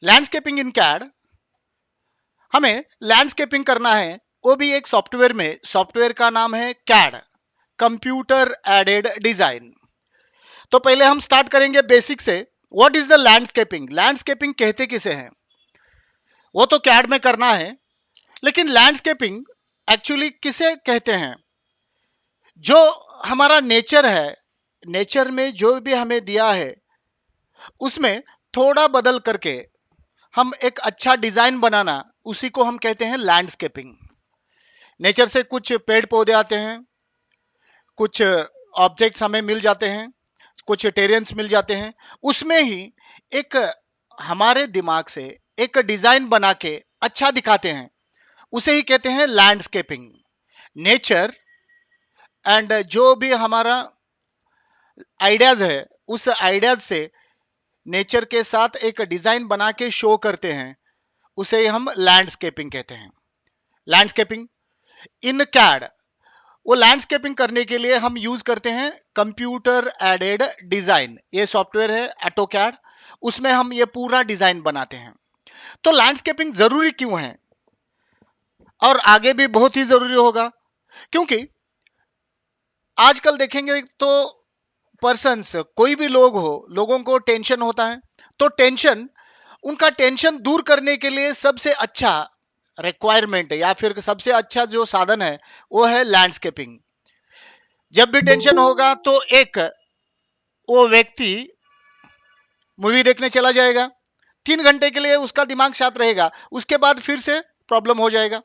Landscaping इन CAD, हमें landscaping करना है, वो भी एक सॉफ्टवेयर में। सॉफ्टवेयर का नाम है कैड, कंप्यूटर एडेड डिजाइन। तो पहले हम स्टार्ट करेंगे बेसिक से। What is the landscaping? Landscaping कहते किसे हैं? वो तो कैड में करना है, लेकिन लैंडस्केपिंग एक्चुअली किसे कहते हैं? जो हमारा नेचर है, नेचर में जो भी हमें दिया है उसमें थोड़ा बदल करके हम एक अच्छा डिजाइन बनाना, उसी को हम कहते हैं लैंडस्केपिंग। नेचर से कुछ पेड़ पौधे आते हैं, कुछ ऑब्जेक्ट्स हमें मिल जाते हैं, कुछ टेरेन्स मिल जाते हैं, उसमें ही एक हमारे दिमाग से एक डिजाइन बना के अच्छा दिखाते हैं, उसे ही कहते हैं लैंडस्केपिंग। नेचर एंड जो भी हमारा आइडियाज है, उस आइडियाज से नेचर के साथ एक डिजाइन बना के शो करते हैं, उसे हम लैंडस्केपिंग कहते हैं। लैंडस्केपिंग इन कैड, वो लैंडस्केपिंग करने के लिए हम यूज करते हैं कंप्यूटर एडेड डिजाइन। ये सॉफ्टवेयर है ऑटोकैड, उसमें हम ये पूरा डिजाइन बनाते हैं। तो लैंडस्केपिंग जरूरी क्यों है, और आगे भी बहुत ही जरूरी होगा? क्योंकि आजकल देखेंगे तो पर्सन्स, कोई भी लोग हो, लोगों को टेंशन होता है। तो टेंशन, उनका टेंशन दूर करने के लिए सबसे अच्छा रिक्वायरमेंट या फिर सबसे अच्छा जो साधन है वो है लैंडस्केपिंग। जब भी टेंशन होगा तो एक वो व्यक्ति मूवी देखने चला जाएगा, 3 घंटे के लिए उसका दिमाग शांत रहेगा, उसके बाद फिर से प्रॉब्लम हो जाएगा।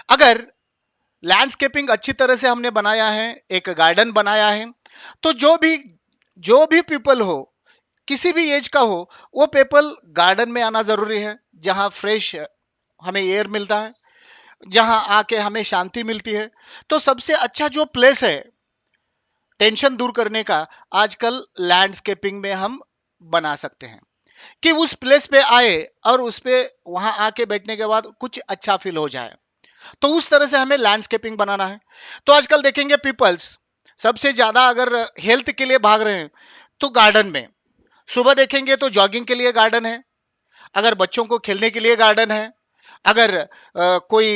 अगर लैंडस्केपिंग अच्छी तरह से हमने बनाया है, एक गार्डन बनाया है, तो जो भी पीपल हो, किसी भी एज का हो, वो पीपल गार्डन में आना जरूरी है, जहां फ्रेश हमें एयर मिलता है, जहां आके हमें शांति मिलती है। तो सबसे अच्छा जो प्लेस है टेंशन दूर करने का, आजकल लैंडस्केपिंग में हम बना सकते हैं कि उस प्लेस पे आए और उस पे वहां आके बैठने के बाद कुछ अच्छा फील हो जाए। तो उस तरह से हमें लैंडस्केपिंग बनाना है। तो आजकल देखेंगे पीपल्स सबसे ज्यादा अगर हेल्थ के लिए भाग रहे हैं तो गार्डन में, सुबह देखेंगे तो जॉगिंग के लिए गार्डन है, अगर बच्चों को खेलने के लिए गार्डन है, अगर कोई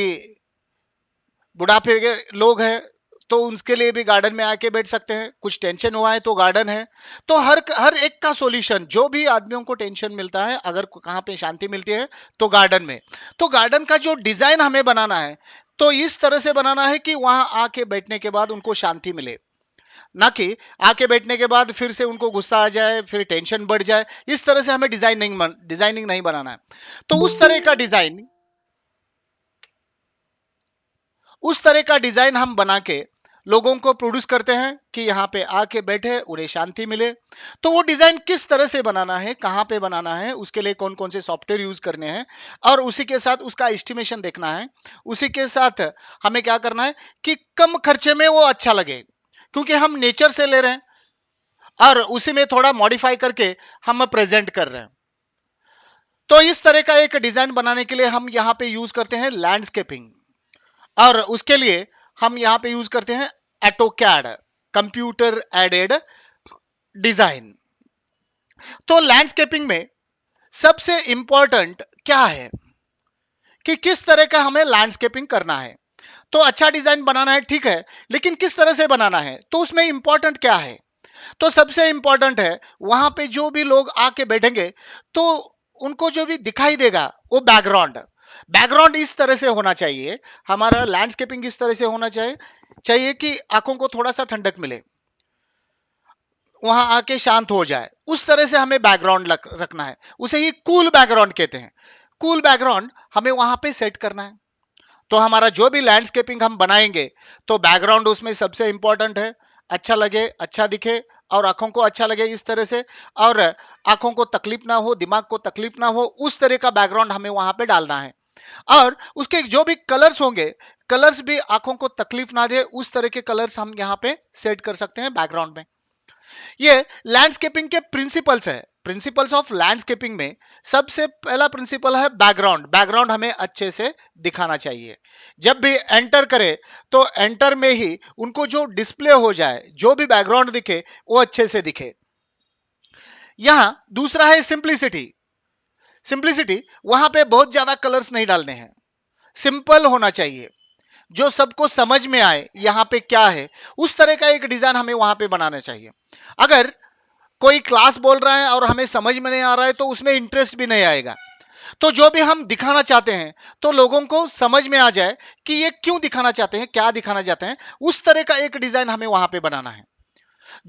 बुढ़ापे के लोग हैं तो उसके लिए भी गार्डन में आके बैठ सकते हैं, कुछ टेंशन हुआ है तो गार्डन है। तो हर हर एक का सॉल्यूशन, जो भी आदमियों को टेंशन मिलता है, अगर कहाँ पे शांति मिलती है तो गार्डन में। तो गार्डन का जो डिजाइन हमें बनाना है, तो इस तरह से बनाना है कि वहां आके बैठने के बाद उनको शांति मिले, ना कि आके बैठने के बाद फिर से उनको गुस्सा आ जाए, फिर टेंशन बढ़ जाए। इस तरह से हमें डिजाइनिंग नहीं बनाना है। तो उस तरह का डिजाइन हम बना के लोगों को प्रोड्यूस करते हैं कि यहाँ पे आके बैठे, उन्हें शांति मिले। तो वो डिजाइन किस तरह से बनाना है, कहाँ पे बनाना है, उसके लिए कौन कौन से सॉफ्टवेयर यूज करने हैं, और उसी के साथ उसका एस्टिमेशन देखना है। उसी के साथ हमें क्या करना है कि कम खर्चे में वो अच्छा लगे, क्योंकि हम नेचर से ले रहे हैं और उसी में थोड़ा मॉडिफाई करके हम प्रेजेंट कर रहे हैं। तो इस तरह का एक डिजाइन बनाने के लिए हम यहाँ पे यूज करते हैं लैंडस्केपिंग, और उसके लिए हम यहां पे यूज करते हैं ऑटोकैड, कंप्यूटर एडेड डिजाइन। तो लैंडस्केपिंग में सबसे इंपॉर्टेंट क्या है कि किस तरह का हमें लैंडस्केपिंग करना है। तो अच्छा डिजाइन बनाना है, ठीक है, लेकिन किस तरह से बनाना है, तो उसमें इंपॉर्टेंट क्या है? तो सबसे इंपॉर्टेंट है वहां पे जो भी लोग आके बैठेंगे तो उनको जो भी दिखाई देगा वो बैकग्राउंड, बैकग्राउंड इस तरह से होना चाहिए। हमारा लैंडस्केपिंग इस तरह से होना चाहिए कि आंखों को थोड़ा सा ठंडक मिले, वहां आके शांत हो जाए, उस तरह से हमें बैकग्राउंड रखना है। उसे ही कूल बैकग्राउंड कहते हैं। कूल बैकग्राउंड हमें वहां पे सेट करना है। तो हमारा जो भी लैंडस्केपिंग हम बनाएंगे, तो बैकग्राउंड उसमें सबसे इंपॉर्टेंट है, अच्छा लगे, अच्छा दिखे, और आंखों को अच्छा लगे इस तरह से, और आंखों को तकलीफ ना हो, दिमाग को तकलीफ ना हो, उस तरह का बैकग्राउंड हमें वहां पे डालना है। और उसके जो भी कलर्स होंगे, कलर्स भी आंखों को तकलीफ ना दे, उस तरह के कलर्स हम यहाँ पे सेट कर सकते हैं बैकग्राउंड में। ये लैंडस्केपिंग के प्रिंसिपल्स है। प्रिंसिपल्स ऑफ लैंडस्केपिंग में सबसे पहला प्रिंसिपल है बैकग्राउंड। बैकग्राउंड हमें अच्छे से दिखाना चाहिए। जब भी एंटर करे तो एंटर में ही उनको जो डिस्प्ले हो जाए, जो भी बैकग्राउंड दिखे वो अच्छे से दिखे। यहां दूसरा है सिंप्लिसिटी। सिंप्लिसिटी, वहां पे बहुत ज्यादा कलर्स नहीं डालने हैं, सिंपल होना चाहिए, जो सबको समझ में आए यहां पे क्या है, उस तरह का एक डिजाइन हमें वहां पे बनाना चाहिए। अगर कोई क्लास बोल रहा है और हमें समझ में नहीं आ रहा है तो उसमें इंटरेस्ट भी नहीं आएगा। तो जो भी हम दिखाना चाहते हैं तो लोगों को समझ में आ जाए कि ये क्यों दिखाना चाहते हैं, क्या दिखाना चाहते हैं, उस तरह का एक डिजाइन हमें वहां पे बनाना है।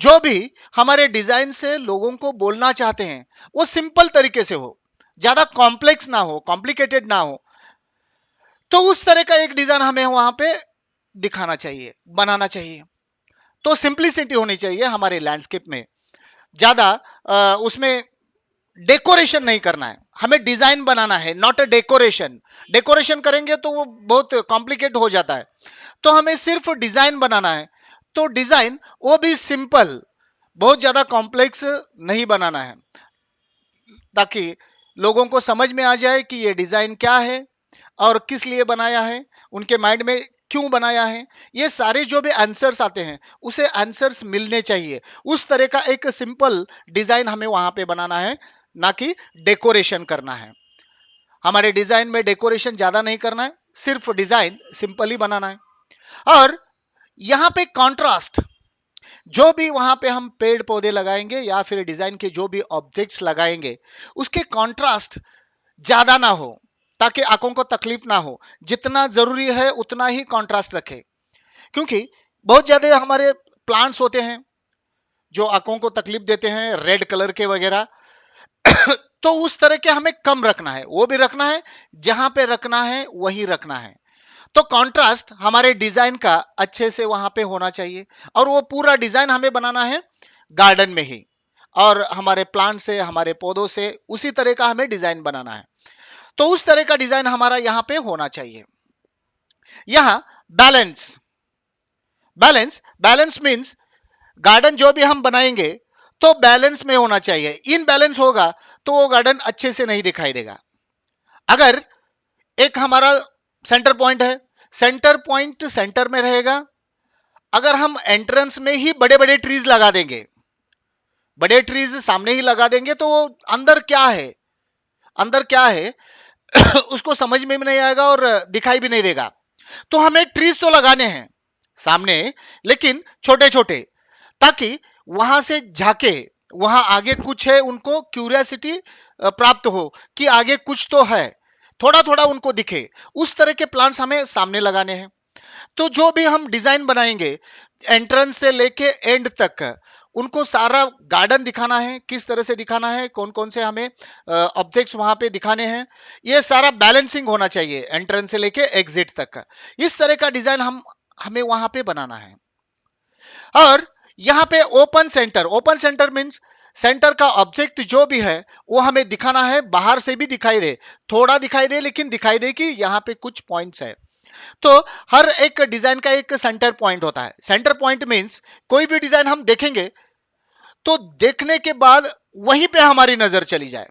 जो भी हमारे डिजाइन से लोगों को बोलना चाहते हैं वो सिंपल तरीके से हो, ज्यादा कॉम्प्लेक्स ना हो, कॉम्प्लिकेटेड ना हो। तो उस तरह का एक डिजाइन हमें वहां पे दिखाना चाहिए, बनाना चाहिए। तो सिंप्लिसिटी होनी चाहिए हमारे लैंडस्केप में। ज्यादा उसमें डेकोरेशन नहीं करना है, हमें डिजाइन बनाना है, नॉट अ डेकोरेशन। डेकोरेशन करेंगे तो वो बहुत कॉम्प्लिकेट हो जाता है। तो हमें सिर्फ डिजाइन बनाना है। तो डिजाइन वो भी सिंपल, बहुत ज्यादा कॉम्प्लेक्स नहीं बनाना है, ताकि लोगों को समझ में आ जाए कि ये डिजाइन क्या है और किस लिए बनाया है, उनके माइंड में क्यों बनाया है। ये सारे जो भी आंसर्स आते हैं उसे आंसर्स मिलने चाहिए। उस तरह का एक सिंपल डिजाइन हमें वहां पे बनाना है, ना कि डेकोरेशन करना है। हमारे डिजाइन में डेकोरेशन ज्यादा नहीं करना है, सिर्फ डिजाइन सिंपल ही बनाना है। और यहां पे कॉन्ट्रास्ट, जो भी वहां पे हम पेड़ पौधे लगाएंगे या फिर डिजाइन के जो भी ऑब्जेक्ट्स लगाएंगे उसके कॉन्ट्रास्ट ज्यादा ना हो, ताकि आंखों को तकलीफ ना हो। जितना जरूरी है उतना ही कॉन्ट्रास्ट रखे, क्योंकि बहुत ज्यादा हमारे प्लांट्स होते हैं जो आंखों को तकलीफ देते हैं, रेड कलर के वगैरह। तो उस तरह के हमें कम रखना है, वो भी रखना है, जहां पे रखना है वहीं रखना है। तो कंट्रास्ट हमारे डिजाइन का अच्छे से वहां पे होना चाहिए। और वो पूरा डिजाइन हमें बनाना है गार्डन में ही, और हमारे प्लांट से, हमारे पौधों से उसी तरह का हमें डिजाइन बनाना है। तो उस तरह का डिजाइन हमारा यहां पे होना चाहिए। यहां balance, balance balance means garden जो भी हम बनाएंगे तो बैलेंस में होना चाहिए। इनबैलेंस होगा तो वो गार्डन अच्छे से नहीं दिखाई देगा। अगर एक हमारा सेंटर पॉइंट है, सेंटर पॉइंट सेंटर में रहेगा। अगर हम एंट्रेंस में ही बड़े बड़े ट्रीज लगा देंगे, बड़े ट्रीज सामने ही लगा देंगे, तो वो अंदर क्या है, अंदर क्या है उसको समझ में भी नहीं आएगा और दिखाई भी नहीं देगा। तो हमें ट्रीज तो लगाने हैं सामने, लेकिन छोटे छोटे, ताकि वहां से झाके, वहां आगे कुछ है, उनको क्यूरियोसिटी प्राप्त हो कि आगे कुछ तो है, थोड़ा थोड़ा उनको दिखे। उस तरह के प्लांट्स हमें सामने लगाने हैं। तो जो भी हम डिजाइन बनाएंगे एंट्रेंस से लेके एंड तक, उनको सारा गार्डन दिखाना है, किस तरह से दिखाना है, कौन कौन से हमें ऑब्जेक्ट्स वहां पे दिखाने हैं, ये सारा बैलेंसिंग होना चाहिए एंट्रेंस से लेके एग्जिट तक। इस तरह का डिजाइन हमें वहां पे बनाना है। और यहाँ पे open centre, open centre means centre का ऑब्जेक्ट जो भी है वो हमें दिखाना है, बाहर से भी दिखाई दे, थोड़ा दिखाई दे, लेकिन दिखाई दे कि यहाँ पे कुछ पॉइंट्स है। तो हर एक डिजाइन का एक सेंटर पॉइंट होता है। सेंटर पॉइंट मींस कोई भी डिजाइन हम देखेंगे तो देखने के बाद वहीं पे हमारी नजर चली जाए,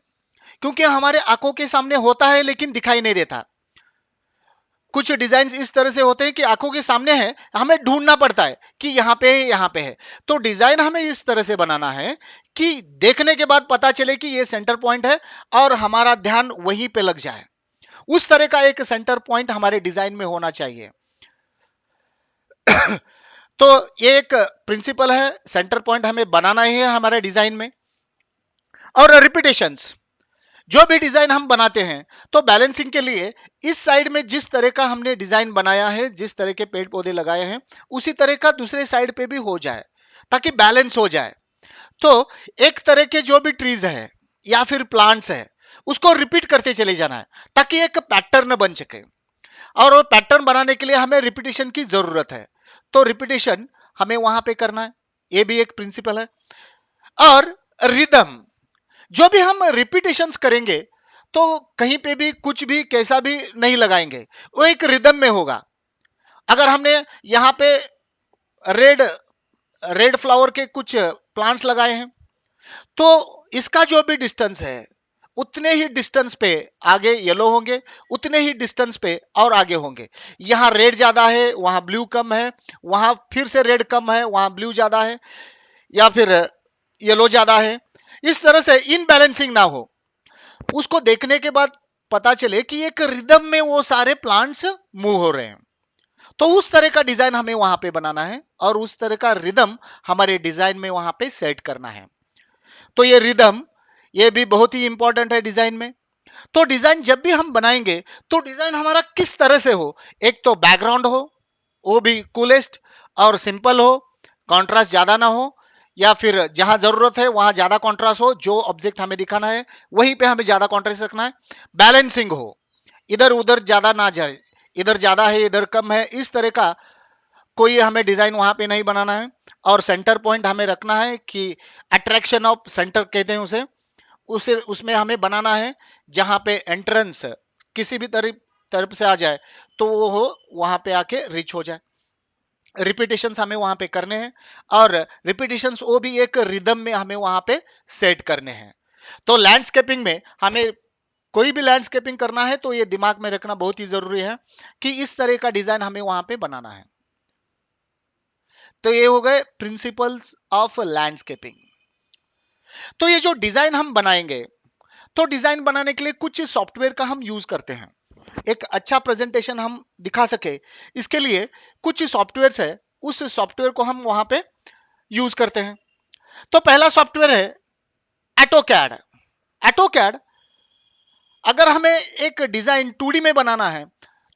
क्योंकि हमारे आंखों के सामने होता है लेकिन दिखाई नहीं देता। कुछ डिजाइन इस तरह से होते हैं कि आंखों के सामने है, हमें ढूंढना पड़ता है कि यहाँ पे है, यहाँ पे है। तो डिजाइन हमें इस तरह से बनाना है कि देखने के बाद पता चले कि ये सेंटर पॉइंट है और हमारा ध्यान वहीं पे लग जाए। उस तरह का एक सेंटर पॉइंट हमारे डिजाइन में होना चाहिए। तो ये एक प्रिंसिपल है, सेंटर पॉइंट हमें बनाना ही है हमारे डिजाइन में। और रिपीटेशंस, जो भी डिजाइन हम बनाते हैं तो बैलेंसिंग के लिए इस साइड में जिस तरह का हमने डिजाइन बनाया है, जिस तरह के पेड़ पौधे लगाए हैं, उसी तरह का दूसरे साइड पे भी हो जाए, ताकि बैलेंस हो जाए। तो एक तरह के जो भी ट्रीज है या फिर प्लांट्स है उसको रिपीट करते चले जाना है, ताकि एक पैटर्न बन सके। और वो पैटर्न बनाने के लिए हमें रिपीटेशन की जरूरत है। तो रिपीटेशन हमें वहां पे करना है, ये भी एक प्रिंसिपल है। और रिदम, जो भी हम रिपीटेशंस करेंगे तो कहीं पे भी कुछ भी कैसा भी नहीं लगाएंगे, वो एक रिदम में होगा। अगर हमने यहाँ पे रेड रेड फ्लावर के कुछ प्लांट्स लगाए हैं तो इसका जो भी डिस्टेंस है उतने ही डिस्टेंस पे आगे येलो होंगे, उतने ही डिस्टेंस पे और आगे होंगे। यहाँ रेड ज्यादा है, वहां ब्लू कम है, वहां फिर से रेड कम है, वहां ब्लू ज्यादा है, या फिर येलो ज्यादा है। इस तरह से इनबैलेंसिंग ना हो, उसको देखने के बाद पता चले कि एक रिदम में वो सारे प्लांट्स मूव हो रहे हैं, तो उस तरह का डिजाइन हमें वहां पे बनाना है और उस तरह का रिदम हमारे डिजाइन में वहां पे सेट करना है। तो ये रिदम, ये भी बहुत ही इंपॉर्टेंट है डिजाइन में। तो डिजाइन जब भी हम बनाएंगे तो डिजाइन हमारा किस तरह से हो, एक तो बैकग्राउंड हो, वो भी कूलेस्ट और सिंपल हो, कॉन्ट्रास्ट ज्यादा ना हो, या फिर जहां जरूरत है वहां ज्यादा कॉन्ट्रास्ट हो, जो ऑब्जेक्ट हमें दिखाना है वहीं पे हमें ज्यादा कॉन्ट्रास्ट रखना है। बैलेंसिंग हो, इधर उधर ज्यादा ना जाए, इधर ज्यादा है इधर कम है, इस तरह का कोई हमें डिजाइन वहां पे नहीं बनाना है। और सेंटर पॉइंट हमें रखना है कि अट्रैक्शन ऑफ सेंटर कहते हैं उसे, उसमें हमें बनाना है जहां पे एंट्रेंस किसी भी तरफ से आ जाए तो वो हो वहां पे आके रिच हो जाए। रिपीटेशंस हमें वहां पे करने हैं और रिपीटेशंस वो भी एक रिदम में हमें वहां पे सेट करने हैं। तो लैंडस्केपिंग में हमें कोई भी लैंडस्केपिंग करना है तो ये दिमाग में रखना बहुत ही जरूरी है कि इस तरह का डिजाइन हमें वहां पे बनाना है। तो ये हो गए प्रिंसिपल्स ऑफ लैंडस्केपिंग। तो ये जो डिजाइन हम बनाएंगे, तो डिजाइन बनाने के लिए कुछ सॉफ्टवेयर का हम यूज करते हैं, एक अच्छा प्रेजेंटेशन हम दिखा सके, इसके लिए कुछ सॉफ्टवेयर है, उस सॉफ्टवेयर को हम वहां पे यूज करते हैं। तो पहला सॉफ्टवेयर है ऑटोकैड। ऑटोकैड, अगर हमें एक डिजाइन 2D में बनाना है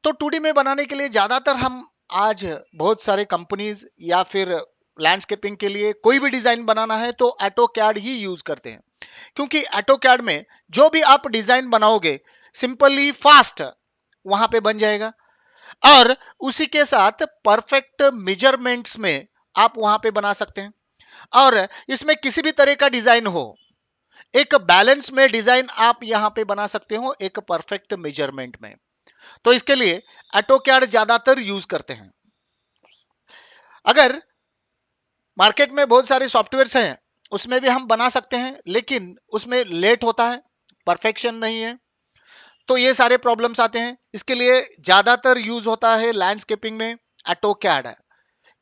तो 2D में बनाने के लिए ज्यादातर हम आज बहुत सारे कंपनीज या फिर लैंडस्केपिंग के लिए कोई भी डिजाइन बनाना है तो ऑटोकैड ही यूज करते हैं, क्योंकि ऑटोकैड में जो भी आप डिजाइन बनाओगे सिंपली फास्ट वहां पे बन जाएगा और उसी के साथ परफेक्ट मेजरमेंट्स में आप वहां पे बना सकते हैं। और इसमें किसी भी तरह का डिजाइन हो, एक बैलेंस में डिजाइन आप यहां पे बना सकते हो एक परफेक्ट मेजरमेंट में। तो इसके लिए ऑटोकैड ज्यादातर यूज करते हैं। अगर मार्केट में बहुत सारे सॉफ्टवेयर हैं उसमें भी हम बना सकते हैं, लेकिन उसमें लेट होता है, परफेक्शन नहीं है, तो ये सारे प्रॉब्लम्स आते हैं। इसके लिए ज्यादातर यूज होता है लैंडस्केपिंग में ऑटोकैड,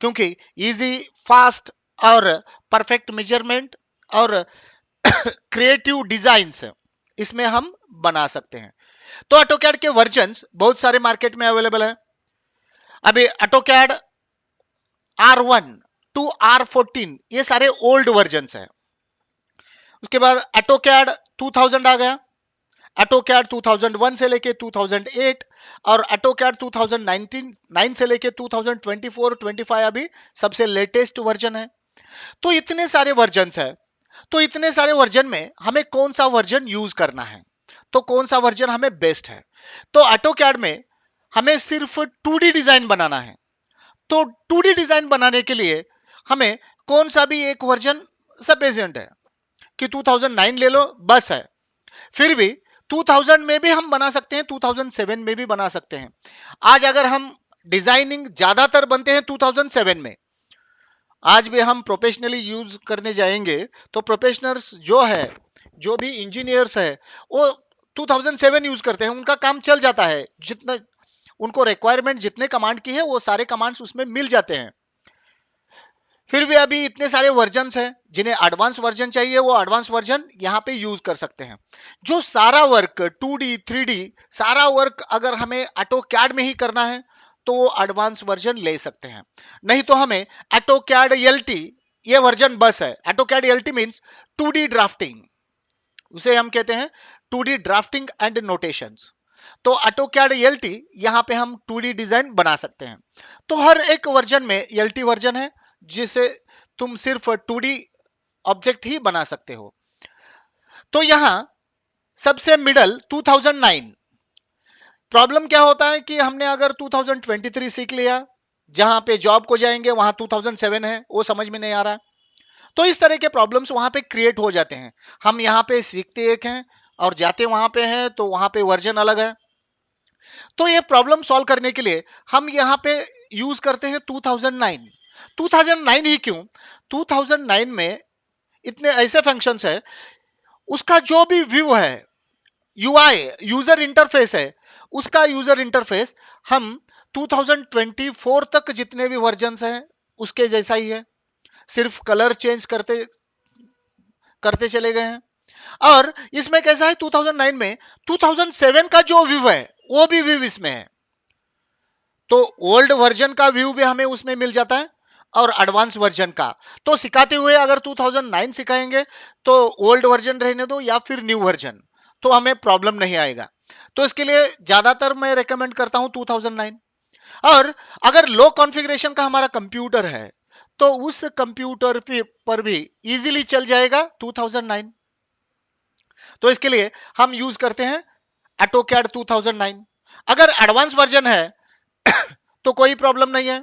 क्योंकि इजी, फास्ट और परफेक्ट मेजरमेंट और क्रिएटिव डिजाइन्स इसमें हम बना सकते हैं। तो ऑटोकैड के वर्जन्स बहुत सारे मार्केट में अवेलेबल है। अभी ऑटोकैड R1 टू R14 ये सारे ओल्ड वर्जन्स है। उसके बाद ऑटोकैड 2000 आ गया, ऑटोकैड 2001 से लेके 2008 और ऑटोकैड 2019 से लेके 2024-25 अभी सबसे लेटेस्ट वर्जन है। तो इतने सारे वर्जन्स है, तो इतने सारे वर्जन में हमें कौन सा वर्जन यूज करना है, तो कौन सा वर्जन हमें बेस्ट है। तो ऑटोकैड में हमें सिर्फ 2D डिजाइन बनाना है, तो 2D डिजाइन बनाने के लिए हमें कौन सा भी एक वर्जन सफिशिएंट है कि 2009 ले लो बस है। फिर भी 2000 में भी हम बना सकते हैं, 2007 में भी बना सकते हैं। आज अगर हम डिजाइनिंग ज्यादातर बनते हैं 2007 में, आज भी हम प्रोफेशनली यूज करने जाएंगे तो प्रोफेशनल्स जो है, जो भी इंजीनियर्स है वो 2007 यूज करते हैं, उनका काम चल जाता है, जितना उनको रिक्वायरमेंट जितने कमांड की है वो सारे कमांड्स उसमें मिल जाते हैं। फिर भी अभी इतने सारे वर्जन्स हैं, जिन्हें एडवांस वर्जन चाहिए वो एडवांस वर्जन यहाँ पे यूज कर सकते हैं। जो सारा वर्क 2D 3D सारा वर्क अगर हमें ऑटोकैड में ही करना है तो वो एडवांस वर्जन ले सकते हैं, नहीं तो हमें ऑटोकैड LT ये वर्जन बस है। AutoCAD LT means 2D drafting, उसे हम कहते हैं 2D ड्राफ्टिंग एंड नोटेशंस। तो ऑटोकैड LT यहाँ पे हम 2D डिजाइन बना सकते हैं। तो हर एक वर्जन में LT वर्जन है जिसे तुम सिर्फ 2D ऑब्जेक्ट ही बना सकते हो। तो यहां सबसे मिडल 2009, प्रॉब्लम क्या होता है कि हमने अगर 2023 सीख लिया, जहां पे जॉब को जाएंगे वहां 2007 है, वो समझ में नहीं आ रहा है, तो इस तरह के प्रॉब्लम्स वहां पे क्रिएट हो जाते हैं। हम यहाँ पे सीखते एक हैं और जाते वहां पे हैं तो वहां पे वर्जन अलग है। तो ये प्रॉब्लम सॉल्व करने के लिए हम यहाँ पे यूज करते हैं 2009। 2009 ही क्यों, 2009 में इतने ऐसे फंक्शंस है, उसका जो भी व्यू है, UI यूजर इंटरफेस है, उसका यूजर इंटरफेस हम 2024 तक जितने भी वर्जन्स हैं उसके जैसा ही है, सिर्फ कलर चेंज करते चले गए हैं। और इसमें कैसा है 2009 में 2007 का जो व्यू है वो भी व्यू इसमें है। तो ओल्ड वर्जन का व्यू भी हमें उसमें मिल जाता है और एडवांस वर्जन का। तो सिखाते हुए अगर 2009 सिखाएंगे तो ओल्ड वर्जन रहने दो या फिर न्यू वर्जन, तो हमें प्रॉब्लम नहीं आएगा। तो इसके लिए ज्यादातर मैं रेकमेंड करता हूं 2009। और अगर लो कॉन्फ़िगरेशन का हमारा कंप्यूटर है तो उस कंप्यूटर पर भी इजीली चल जाएगा 2009। तो इसके लिए हम यूज करते हैं AutoCAD 2009। अगर एडवांस वर्जन है तो कोई प्रॉब्लम नहीं है,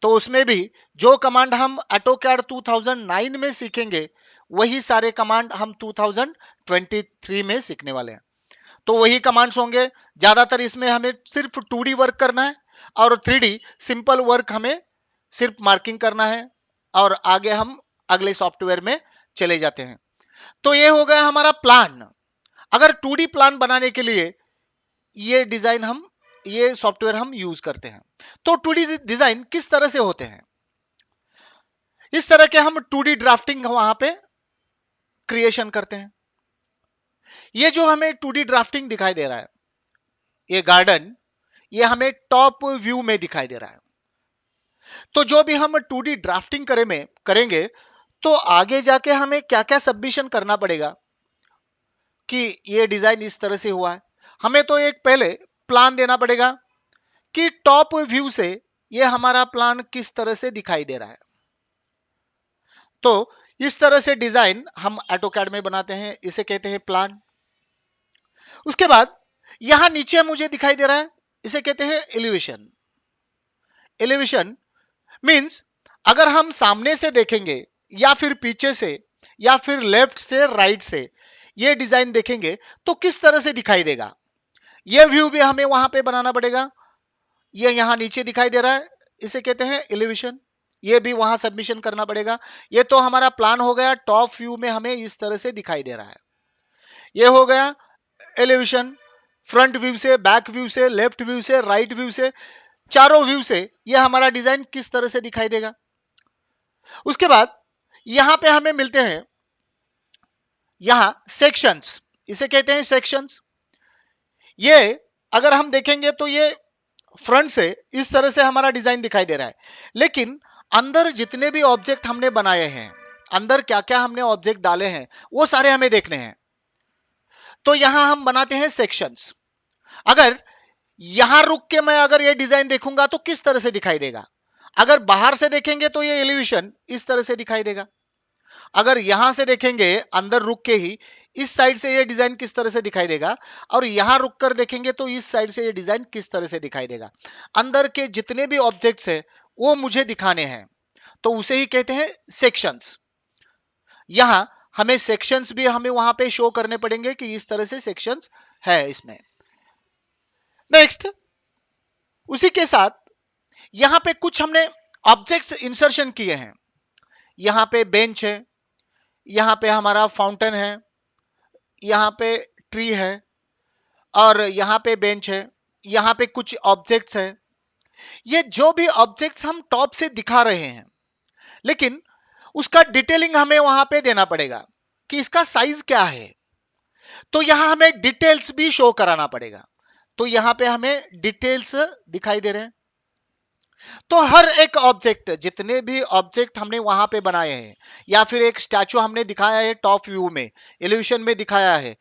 तो उसमें भी जो कमांड हम AutoCAD 2009 में सीखेंगे वही सारे कमांड हम 2023 में सीखने वाले हैं। तो वही कमांड्स होंगे। ज्यादातर इसमें हमें सिर्फ 2D वर्क करना है और 3D सिंपल वर्क हमें सिर्फ मार्किंग करना है और आगे हम अगले सॉफ्टवेयर में चले जाते हैं। तो ये हो गया हमारा प्लान। अगर 2D प्लान बनाने के लिए ये सॉफ्टवेयर हम यूज करते हैं। तो 2D डिजाइन किस तरह से होते हैं? इस तरह के हम 2D ड्राफ्टिंग वहां पे क्रिएशन करते हैं। ये जो हमें 2D ड्राफ्टिंग दिखाई दे रहा है, ये गार्डन, ये हमें टॉप व्यू में दिखाई दे रहा है। तो जो भी हम 2D ड्राफ्टिंग करेंगे तो आगे जाके हमें क्या क्या सबमिशन करना पड़ेगा कि ये डिजाइन इस तरह से हुआ है। हमें तो एक पहले प्लान देना पड़ेगा कि टॉप व्यू से ये हमारा प्लान किस तरह से दिखाई दे रहा है। तो इस तरह से डिजाइन हम AutoCAD में बनाते हैं, इसे कहते हैं प्लान। उसके बाद यहां नीचे मुझे दिखाई दे रहा है, इसे कहते हैं एलिवेशन। एलिवेशन मींस अगर हम सामने से देखेंगे या फिर पीछे से या फिर लेफ्ट से राइट से ये डिजाइन देखेंगे तो किस तरह से दिखाई देगा, ये व्यू भी हमें वहां पे बनाना पड़ेगा। ये यहां नीचे दिखाई दे रहा है, इसे कहते हैं एलिवेशन। ये भी वहां सबमिशन करना पड़ेगा। ये तो हमारा प्लान हो गया, टॉप व्यू में हमें इस तरह से दिखाई दे रहा है। ये हो गया एलिवेशन, फ्रंट व्यू से, बैक व्यू से, लेफ्ट व्यू से, राइट व्यू से, चारों व्यू से ये हमारा डिजाइन किस तरह से दिखाई देगा। उसके बाद यहां पे हमें मिलते हैं यहां सेक्शंस, इसे कहते हैं सेक्शंस। ये अगर हम देखेंगे तो ये फ्रंट से इस तरह से हमारा डिजाइन दिखाई दे रहा है, लेकिन अंदर जितने भी ऑब्जेक्ट हमने बनाए हैं, अंदर क्या क्या हमने ऑब्जेक्ट डाले हैं वो सारे हमें देखने हैं। तो यहां हम बनाते हैं सेक्शंस। अगर यहां रुक के मैं अगर ये डिजाइन देखूंगा तो किस तरह से दिखाई देगा। अगर बाहर से देखेंगे तो ये एलिवेशन इस तरह से दिखाई देगा। अगर यहां से देखेंगे अंदर रुक के ही इस साइड से ये डिजाइन किस तरह से दिखाई देगा, और यहां रुक कर देखेंगे तो इस साइड से ये डिजाइन किस तरह से दिखाई देगा। अंदर के जितने भी ऑब्जेक्ट्स है वो मुझे दिखाने हैं, तो उसे ही कहते हैं सेक्शंस। यहां हमें सेक्शंस भी हमें वहां पे शो करने पड़ेंगे कि इस तरह से सेक्शंस है इसमें। नेक्स्ट, उसी के साथ यहां पे कुछ हमने ऑब्जेक्ट्स इंसर्शन किए हैं। यहां पे बेंच है, यहां पे हमारा फाउंटेन है, यहां पे ट्री है और यहां पे बेंच है, यहां पे कुछ ऑब्जेक्ट्स है। ये जो भी ऑब्जेक्ट्स हम टॉप से दिखा रहे हैं, लेकिन उसका डिटेलिंग हमें वहां पे देना पड़ेगा कि इसका साइज क्या है। तो यहां हमें डिटेल्स भी शो कराना पड़ेगा। तो यहां पे हमें डिटेल्स दिखाई दे रहे हैं। तो हर एक ऑब्जेक्ट, जितने भी ऑब्जेक्ट हमने वहां पे बनाए हैं या फिर एक स्टैचू हमने दिखाया है टॉप व्यू में, एलिवेशन में दिखाया है,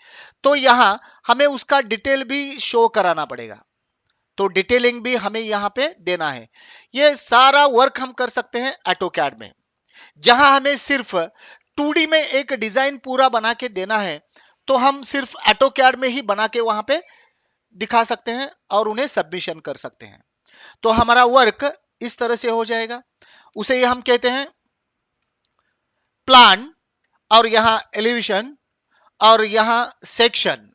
तो यहां हमें उसका डिटेल भी शो कराना पड़ेगा। तो डिटेलिंग भी हमें यहां पे देना है। ये सारा वर्क हम कर सकते हैं AutoCAD में। जहां हमें सिर्फ 2D में एक डिजाइन पूरा बना के देना है तो हम सिर्फ AutoCAD में ही बना के वहां पे दिखा सकते हैं और उन्हें सबमिशन कर सकते हैं। तो हमारा वर्क इस तरह से हो जाएगा। उसे ये हम कहते हैं प्लान, और यहां एलिवेशन, और यहां सेक्शन,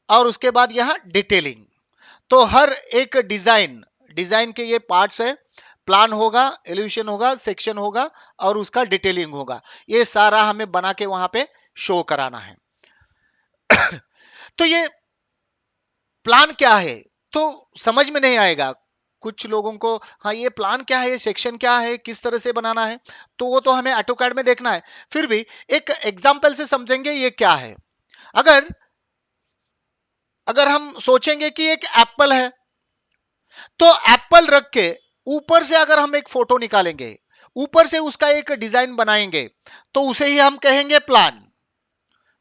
और उसके बाद यहां डिटेलिंग। तो हर एक डिजाइन के ये पार्ट्स है, प्लान होगा, एलिवेशन होगा, सेक्शन होगा और उसका डिटेलिंग होगा। ये सारा हमें बना के वहां पे शो कराना है। तो ये प्लान क्या है तो समझ में नहीं आएगा, कुछ लोगों को हाँ ये प्लान क्या है, ये सेक्शन क्या है, किस तरह से बनाना है, तो वो तो हमें ऑटोकैड में देखना है। फिर भी एक एग्जाम्पल से समझेंगे ये क्या है। अगर अगर हम सोचेंगे कि एक एप्पल है, तो एप्पल रख के ऊपर से अगर हम एक फोटो निकालेंगे, ऊपर से उसका एक डिजाइन बनाएंगे, तो उसे ही हम कहेंगे प्लान।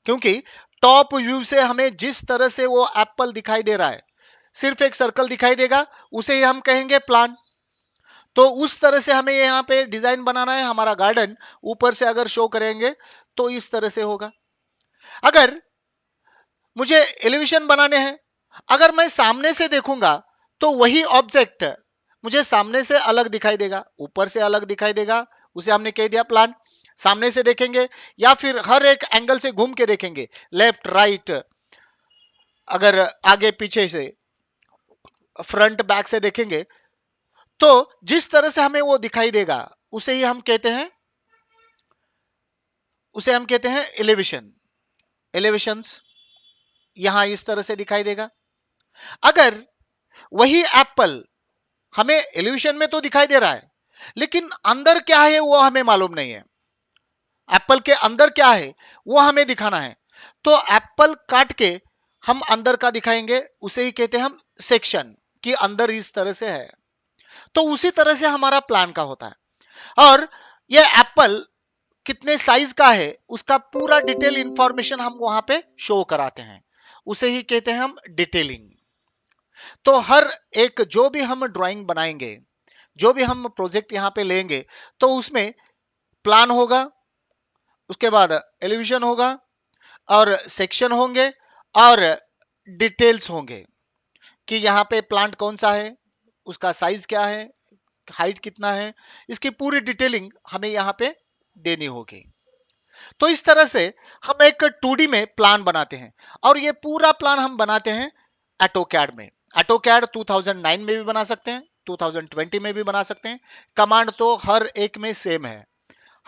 क्योंकि टॉप व्यू से हमें जिस तरह से वो एप्पल दिखाई दे रहा है, सिर्फ एक सर्कल दिखाई देगा, उसे ही हम कहेंगे प्लान। तो उस तरह से हमें यहाँ पे डिजाइन बनाना है। हमारा गार्डन ऊपर से अगर शो करेंगे तो इस तरह से होगा। अगर मुझे एलिवेशन बनाने हैं, अगर मैं सामने से देखूंगा तो वही ऑब्जेक्ट मुझे सामने से अलग दिखाई देगा, ऊपर से अलग दिखाई देगा, उसे हमने कह दिया प्लान। सामने से देखेंगे या फिर हर एक एंगल से घूम के देखेंगे, लेफ्ट राइट, अगर आगे पीछे से, फ्रंट बैक से देखेंगे, तो जिस तरह से हमें वो दिखाई देगा उसे ही हम कहते हैं, उसे हम कहते हैं एलिवेशन। एलिवेशंस यहां इस तरह से दिखाई देगा। अगर वही एप्पल हमें एलिवेशन में तो दिखाई दे रहा है, लेकिन अंदर क्या है वो हमें मालूम नहीं है। एप्पल के अंदर क्या है वो हमें दिखाना है, तो एप्पल काट के हम अंदर का दिखाएंगे, उसे ही कहते हैं हम सेक्शन, कि अंदर इस तरह से है। तो उसी तरह से हमारा प्लान का होता है। और ये एप्पल कितने साइज का है उसका पूरा डिटेल इंफॉर्मेशन हम वहां पे शो कराते हैं, उसे ही कहते हैं हम डिटेलिंग। तो हर एक जो भी हम ड्राइंग बनाएंगे, जो भी हम प्रोजेक्ट यहां पे लेंगे, तो उसमें प्लान होगा, उसके बाद एलिवेशन होगा, और सेक्शन होंगे, और डिटेल्स होंगे कि यहाँ पे प्लांट कौन सा है, उसका साइज क्या है, हाइट कितना है, इसकी पूरी डिटेलिंग हमें यहाँ पे देनी होगी। तो इस तरह से हम एक 2D में प्लान बनाते हैं, और ये पूरा प्लान हम बनाते हैं ऑटोकैड में। ऑटोकैड 2009 में भी बना सकते हैं, 2020 में भी बना सकते हैं। कमांड तो हर एक में सेम है,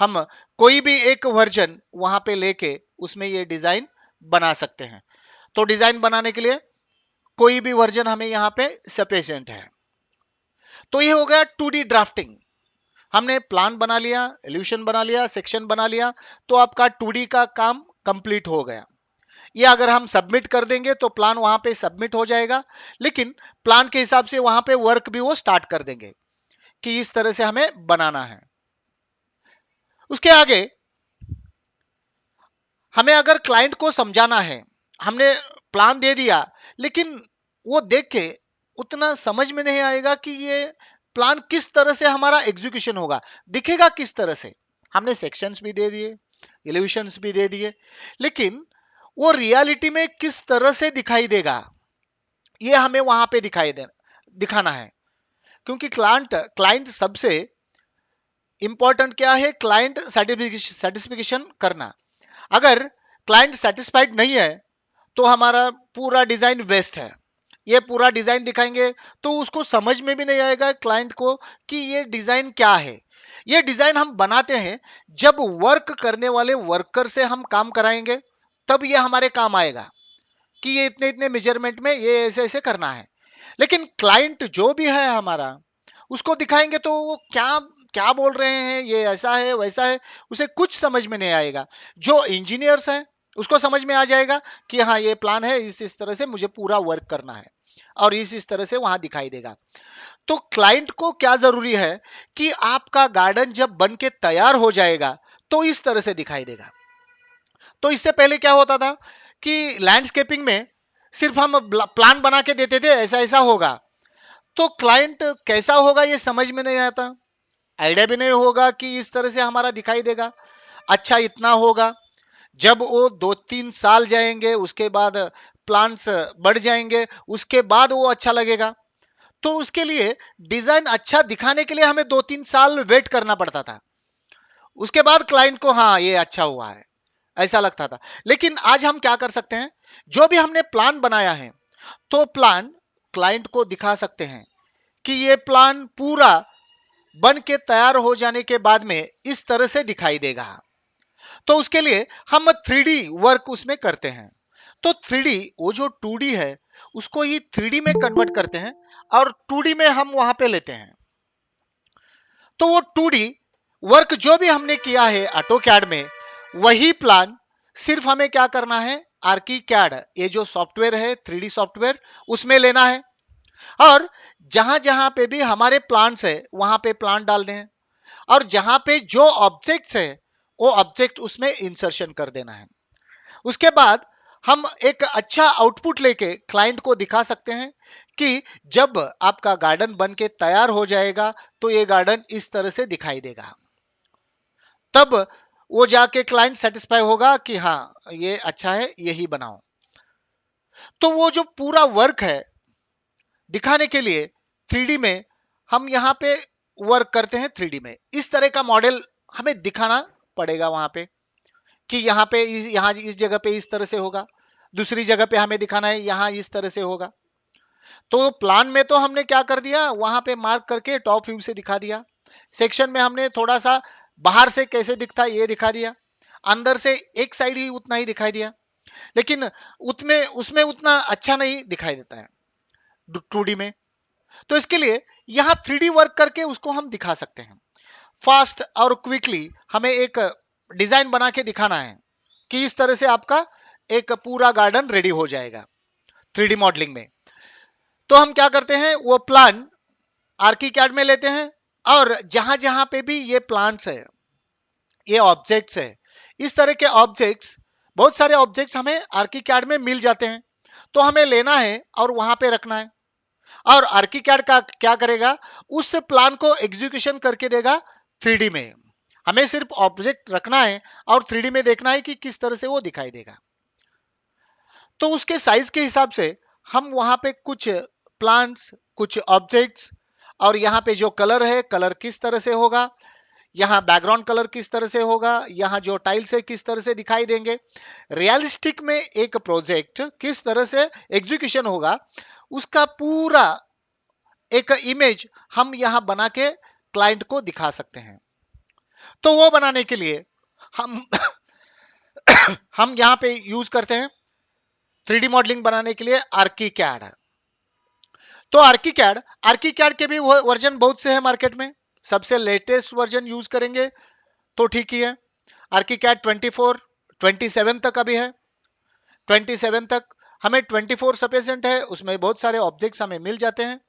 हम कोई भी एक वर्जन वहां पे लेके उसमें ये डिजाइन बना सकते हैं। तो डिजाइन बनाने के लिए कोई भी वर्जन हमें यहाँ पे सफिशिएंट है। तो ये हो गया 2D ड्राफ्टिंग। हमने प्लान बना लिया, एलिवेशन बना लिया, सेक्शन बना लिया, तो आपका 2D का काम कंप्लीट हो गया। ये अगर हम सबमिट कर देंगे तो प्लान वहां पे सबमिट हो जाएगा, लेकिन प्लान के हिसाब से वहां पे वर्क भी वो स्टार्ट कर देंगे कि इस तरह से हमें बनाना है। उसके आगे हमें अगर क्लाइंट को समझाना है, हमने प्लान दे दिया, लेकिन वो देख के उतना समझ में नहीं आएगा कि ये प्लान किस तरह से हमारा एग्जीक्यूशन होगा, दिखेगा किस तरह से। हमने सेक्शंस भी दे दिए, एलिवेशंस भी दे दिए, लेकिन वो रियलिटी में किस तरह से दिखाई देगा ये हमें वहां पे दिखाना है। क्योंकि क्लाइंट सबसे इंपॉर्टेंट क्या है, क्लाइंट सेटिस्फिकेशन करना। अगर क्लाइंट सेटिस्फाइड नहीं है तो हमारा पूरा डिजाइन वेस्ट है। ये पूरा डिजाइन दिखाएंगे तो उसको समझ में भी नहीं आएगा क्लाइंट को कि ये डिजाइन क्या है। ये डिजाइन हम बनाते हैं जब वर्क करने वाले वर्कर से हम काम कराएंगे, तब ये हमारे काम आएगा कि ये इतने इतने मेजरमेंट में ये ऐसे ऐसे करना है। लेकिन क्लाइंट जो भी है हमारा, उसको दिखाएंगे तो वो क्या क्या बोल रहे हैं, ये ऐसा है वैसा है, उसे कुछ समझ में नहीं आएगा। जो इंजीनियर्स हैं उसको समझ में आ जाएगा कि हाँ ये प्लान है, इस तरह से मुझे पूरा वर्क करना है, और इस तरह से वहां दिखाई देगा। तो क्लाइंट को क्या जरूरी है कि आपका गार्डन जब बन के तैयार हो जाएगा तो इस तरह से दिखाई देगा। तो इससे पहले क्या होता था कि लैंडस्केपिंग में सिर्फ हम प्लान बना के देते थे, ऐसा ऐसा होगा, तो क्लाइंट कैसा होगा ये समझ में नहीं आता, आइडिया भी नहीं होगा कि इस तरह से हमारा दिखाई देगा, अच्छा इतना होगा। जब वो 2-3 साल जाएंगे, उसके बाद प्लांट्स बढ़ जाएंगे, उसके बाद वो अच्छा लगेगा। तो उसके लिए डिजाइन अच्छा दिखाने के लिए हमें 2-3 साल वेट करना पड़ता था, उसके बाद क्लाइंट को हाँ ये अच्छा हुआ है ऐसा लगता था। लेकिन आज हम क्या कर सकते हैं, जो भी हमने प्लान बनाया है तो प्लान क्लाइंट को दिखा सकते हैं कि ये प्लान पूरा बन के तैयार हो जाने के बाद में इस तरह से दिखाई देगा। तो उसके लिए हम 3D वर्क उसमें करते हैं। तो 3D वो जो 2D है उसको ही 3D में कन्वर्ट करते हैं और 2D में हम वहां पे लेते हैं। तो वो 2D वर्क जो भी हमने किया है ऑटोकैड में, वही प्लान सिर्फ हमें क्या करना है, आर्कीकैड ये जो सॉफ्टवेयर है 3D सॉफ्टवेयर, उसमें लेना है और जहां जहां पे भी हमारे प्लांट्स है वहां पे प्लांट डालने हैं और जहां पे जो ऑब्जेक्ट्स है वो ऑब्जेक्ट उसमें इंसर्शन कर देना है। उसके बाद हम एक अच्छा आउटपुट लेके क्लाइंट को दिखा सकते हैं कि जब आपका गार्डन बन के तैयार हो जाएगा तो ये गार्डन इस तरह से दिखाई देगा। तब वो जाके क्लाइंट सेटिस्फाई होगा कि हाँ ये अच्छा है, यही बनाओ। तो वो जो पूरा वर्क है दिखाने के लिए 3D में हम यहां पे वर्क करते हैं। 3D में इस तरह का मॉडल हमें दिखाना पड़ेगा वहां पे कि यहाँ पे यहाँ इस जगह पे इस तरह से होगा, दूसरी जगह पे हमें दिखाना है यहाँ इस तरह से होगा। तो प्लान में तो हमने क्या कर दिया, वहां पे मार्क करके टॉप व्यू से दिखा दिया। सेक्शन में हमने थोड़ा सा बाहर से कैसे दिखता है ये दिखा दिया, अंदर से एक साइड ही उतना ही दिखाई दिया, लेकिन उसमें उसमें उतना अच्छा नहीं दिखाई देता है 2D में। तो इसके लिए यहाँ 3D वर्क करके उसको हम दिखा सकते हैं। फास्ट और क्विकली हमें एक डिजाइन बना के दिखाना है कि इस तरह से आपका एक पूरा गार्डन रेडी हो जाएगा 3D मॉडलिंग में। तो हम क्या करते हैं, वो प्लान आर्कीकैड में लेते हैं और जहां जहां पे भी ये प्लांट्स है, ये ऑब्जेक्ट्स है, इस तरह के ऑब्जेक्ट्स, बहुत सारे ऑब्जेक्ट्स हमें आर्कीकैड में मिल जाते हैं, तो हमें लेना है और वहां पे रखना है। और आर्कीकैड का क्या करेगा, उस प्लान को एग्जीक्यूशन करके देगा 3D में। हमें सिर्फ ऑब्जेक्ट रखना है और 3D में देखना है कि किस तरह से वो दिखाई देगा। तो उसके साइज के हिसाब से हम वहां पे कुछ प्लांट्स, कुछ ऑब्जेक्ट्स और यहाँ पे जो कलर है, कलर किस तरह से होगा, यहाँ बैकग्राउंड कलर किस तरह से होगा, यहाँ जो टाइल्स है किस तरह से दिखाई देंगे, रियलिस्टिक में एक प्रोजेक्ट किस तरह से एग्जीक्यूशन होगा, उसका पूरा एक इमेज हम यहां बना के क्लाइंट को दिखा सकते हैं। तो वो बनाने के लिए हम हम यहां पे यूज करते हैं 3D मॉडलिंग बनाने के लिए आर्कीकैड। तो आर्कीकैड के भी वर्जन बहुत से हैं मार्केट में, सबसे लेटेस्ट वर्जन यूज करेंगे तो ठीक ही है। आर्कीकैड 24 27 तक अभी है, 27 तक हमें 24 सफिशिएंट है, उसमें बहुत सारे ऑब्जेक्ट्स हमें मिल जाते हैं।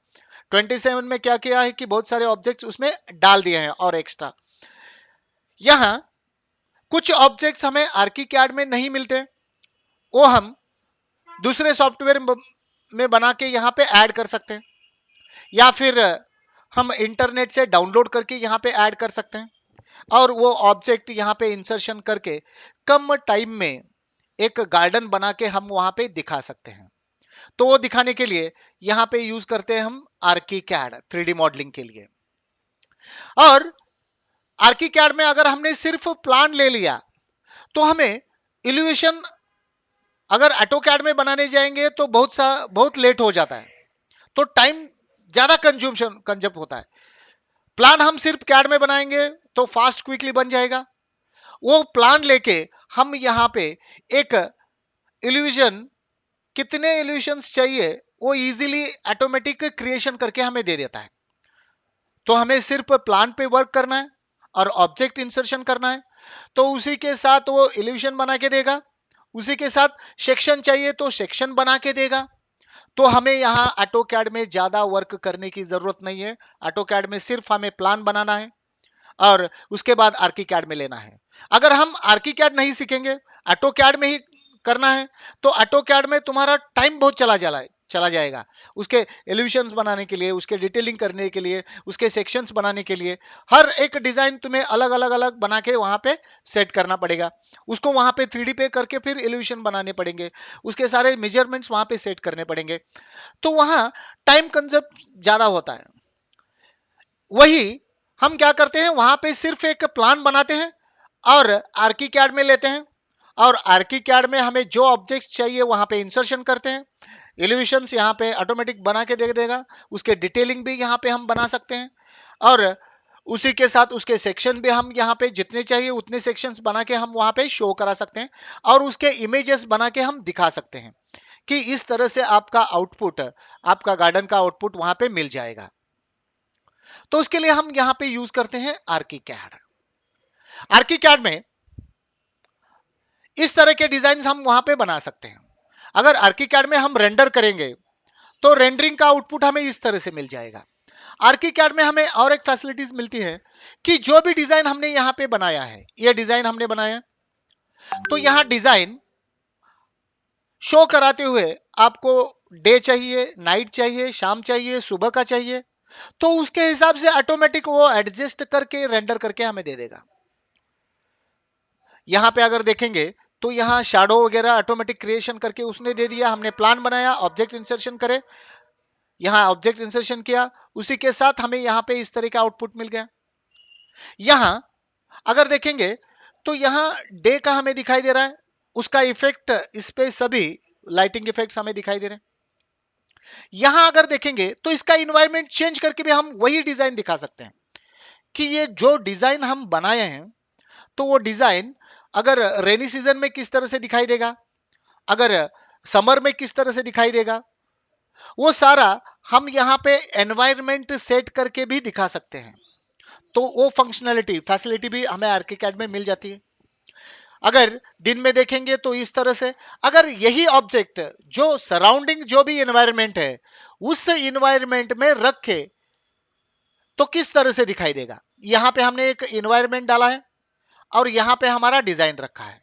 27 में क्या किया है कि बहुत सारे ऑब्जेक्ट्स उसमें डाल दिए हैं और एक्स्ट्रा। यहां कुछ ऑब्जेक्ट्स हमें आर्कीकैड में नहीं मिलते, वो हम दूसरे सॉफ्टवेयर में बना के यहां पे ऐड कर सकते हैं, या फिर हम इंटरनेट से डाउनलोड करके यहां पे ऐड कर सकते हैं और वो ऑब्जेक्ट यहां पे इंसर्शन करके कम टाइम में एक गार्डन बना के हम वहां पे दिखा सकते हैं। तो वो दिखाने के लिए यहां पे यूज करते हैं हम आर्कीकैड 3D मॉडलिंग के लिए। और आर्कीकैड में अगर हमने सिर्फ प्लान ले लिया तो हमें इल्यूशन अगर ऑटोकैड में बनाने जाएंगे तो बहुत लेट हो जाता है, तो टाइम ज्यादा कंज्यूम होता है। प्लान हम सिर्फ कैड में बनाएंगे तो फास्ट क्विकली बन जाएगा। वो प्लान लेके हम यहाँ पे एक इल्यूशन, कितने इल्यूशंस चाहिए वो इजीली ऑटोमेटिक क्रिएशन करके हमें दे देता है। तो हमें सिर्फ प्लान पे वर्क करना है और ऑब्जेक्ट इंसर्शन करना है, तो उसी के साथ वो इल्यूशन बना के देगा। उसी के साथ सेक्शन चाहिए तो सेक्शन बना के देगा। तो हमें यहाँ ऑटोकैड में ज्यादा वर्क करने की जरूरत नहीं है। ऑटोकैड में सिर्फ हमें प्लान बनाना है और उसके बाद आर्कीकैड में लेना है। अगर हम आर्कीकैड नहीं सीखेंगे, ऑटोकैड में ही करना है, तो ऑटोकैड में तुम्हारा टाइम बहुत चला जाएगा उसके एलिवेशंस बनाने के लिए, उसके डिटेलिंग करने के लिए, उसके सेक्शंस बनाने के लिए। हर एक डिजाइन तुम्हें अलग अलग अलग बना के वहां पे सेट करना पड़ेगा, उसको वहां पे 3D पे करके फिर एलिवेशन बनाने पड़ेंगे, उसके सारे मेजरमेंट्स वहां पे सेट करने पड़ेंगे। तो वहां टाइम कंजप्ट ज्यादा होता है। वही हम क्या करते हैं, वहां पे सिर्फ एक प्लान बनाते हैं और आर्कीकैड में लेते हैं और आर्कीकैड में हमें जो ऑब्जेक्ट्स चाहिए वहां पे इंसर्शन करते हैं। एलिवेशंस यहाँ पे ऑटोमेटिक बना के दे देगा, उसके डिटेलिंग भी यहाँ पे हम बना सकते हैं और उसी के साथ उसके सेक्शन भी हम यहाँ पे जितने चाहिए उतने सेक्शंस बना के हम वहां पे शो करा सकते हैं और उसके इमेजेस बना के हम दिखा सकते हैं कि इस तरह से आपका आउटपुट, आपका गार्डन का आउटपुट वहां पे मिल जाएगा। तो उसके लिए हम यहां पे यूज करते हैं आर्किकैड। आर्किकैड में इस तरह के डिजाइन हम वहां पे बना सकते हैं। अगर आर्किकैड में हम रेंडर करेंगे तो रेंडरिंग का आउटपुट हमें इस तरह से मिल जाएगा। आर्किकैड में हमें और एक फैसिलिटीज मिलती है कि जो भी डिजाइन हमने यहां पे बनाया है, ये डिजाइन हमने बनाया, तो यहां डिजाइन शो कराते हुए आपको डे चाहिए, नाइट चाहिए, शाम चाहिए, सुबह का चाहिए, तो उसके हिसाब से ऑटोमेटिक वो एडजस्ट करके रेंडर करके हमें दे देगा। यहां पे अगर देखेंगे तो यहां शैडो वगैरह ऑटोमेटिक क्रिएशन करके उसने दे दिया। हमने प्लान बनाया, ऑब्जेक्ट इंसर्शन करे, यहां ऑब्जेक्ट इंसर्शन किया, उसी के साथ हमें यहां पे इस तरह का आउटपुट मिल गया। यहां अगर देखेंगे तो यहां डे का हमें दिखाई दे रहा है, उसका इफेक्ट इस पे सभी लाइटिंग इफेक्ट्स हमें दिखाई दे रहे हैं। यहां अगर देखेंगे तो इसका इन्वायरमेंट चेंज करके भी हम वही डिजाइन दिखा सकते हैं कि ये जो डिजाइन हम बनाए हैं, तो वो डिजाइन अगर रेनी सीजन में किस तरह से दिखाई देगा, अगर समर में किस तरह से दिखाई देगा, वो सारा हम यहां पे एनवायरमेंट सेट करके भी दिखा सकते हैं। तो वो फंक्शनैलिटी, फैसिलिटी भी हमें आर्किकैड में मिल जाती है। अगर दिन में देखेंगे तो इस तरह से, अगर यही ऑब्जेक्ट जो सराउंडिंग जो भी एनवायरमेंट है उस एनवायरमेंट में रखे तो किस तरह से दिखाई देगा। यहां पे हमने एक एनवायरमेंट डाला है और यहां पे हमारा डिजाइन रखा है,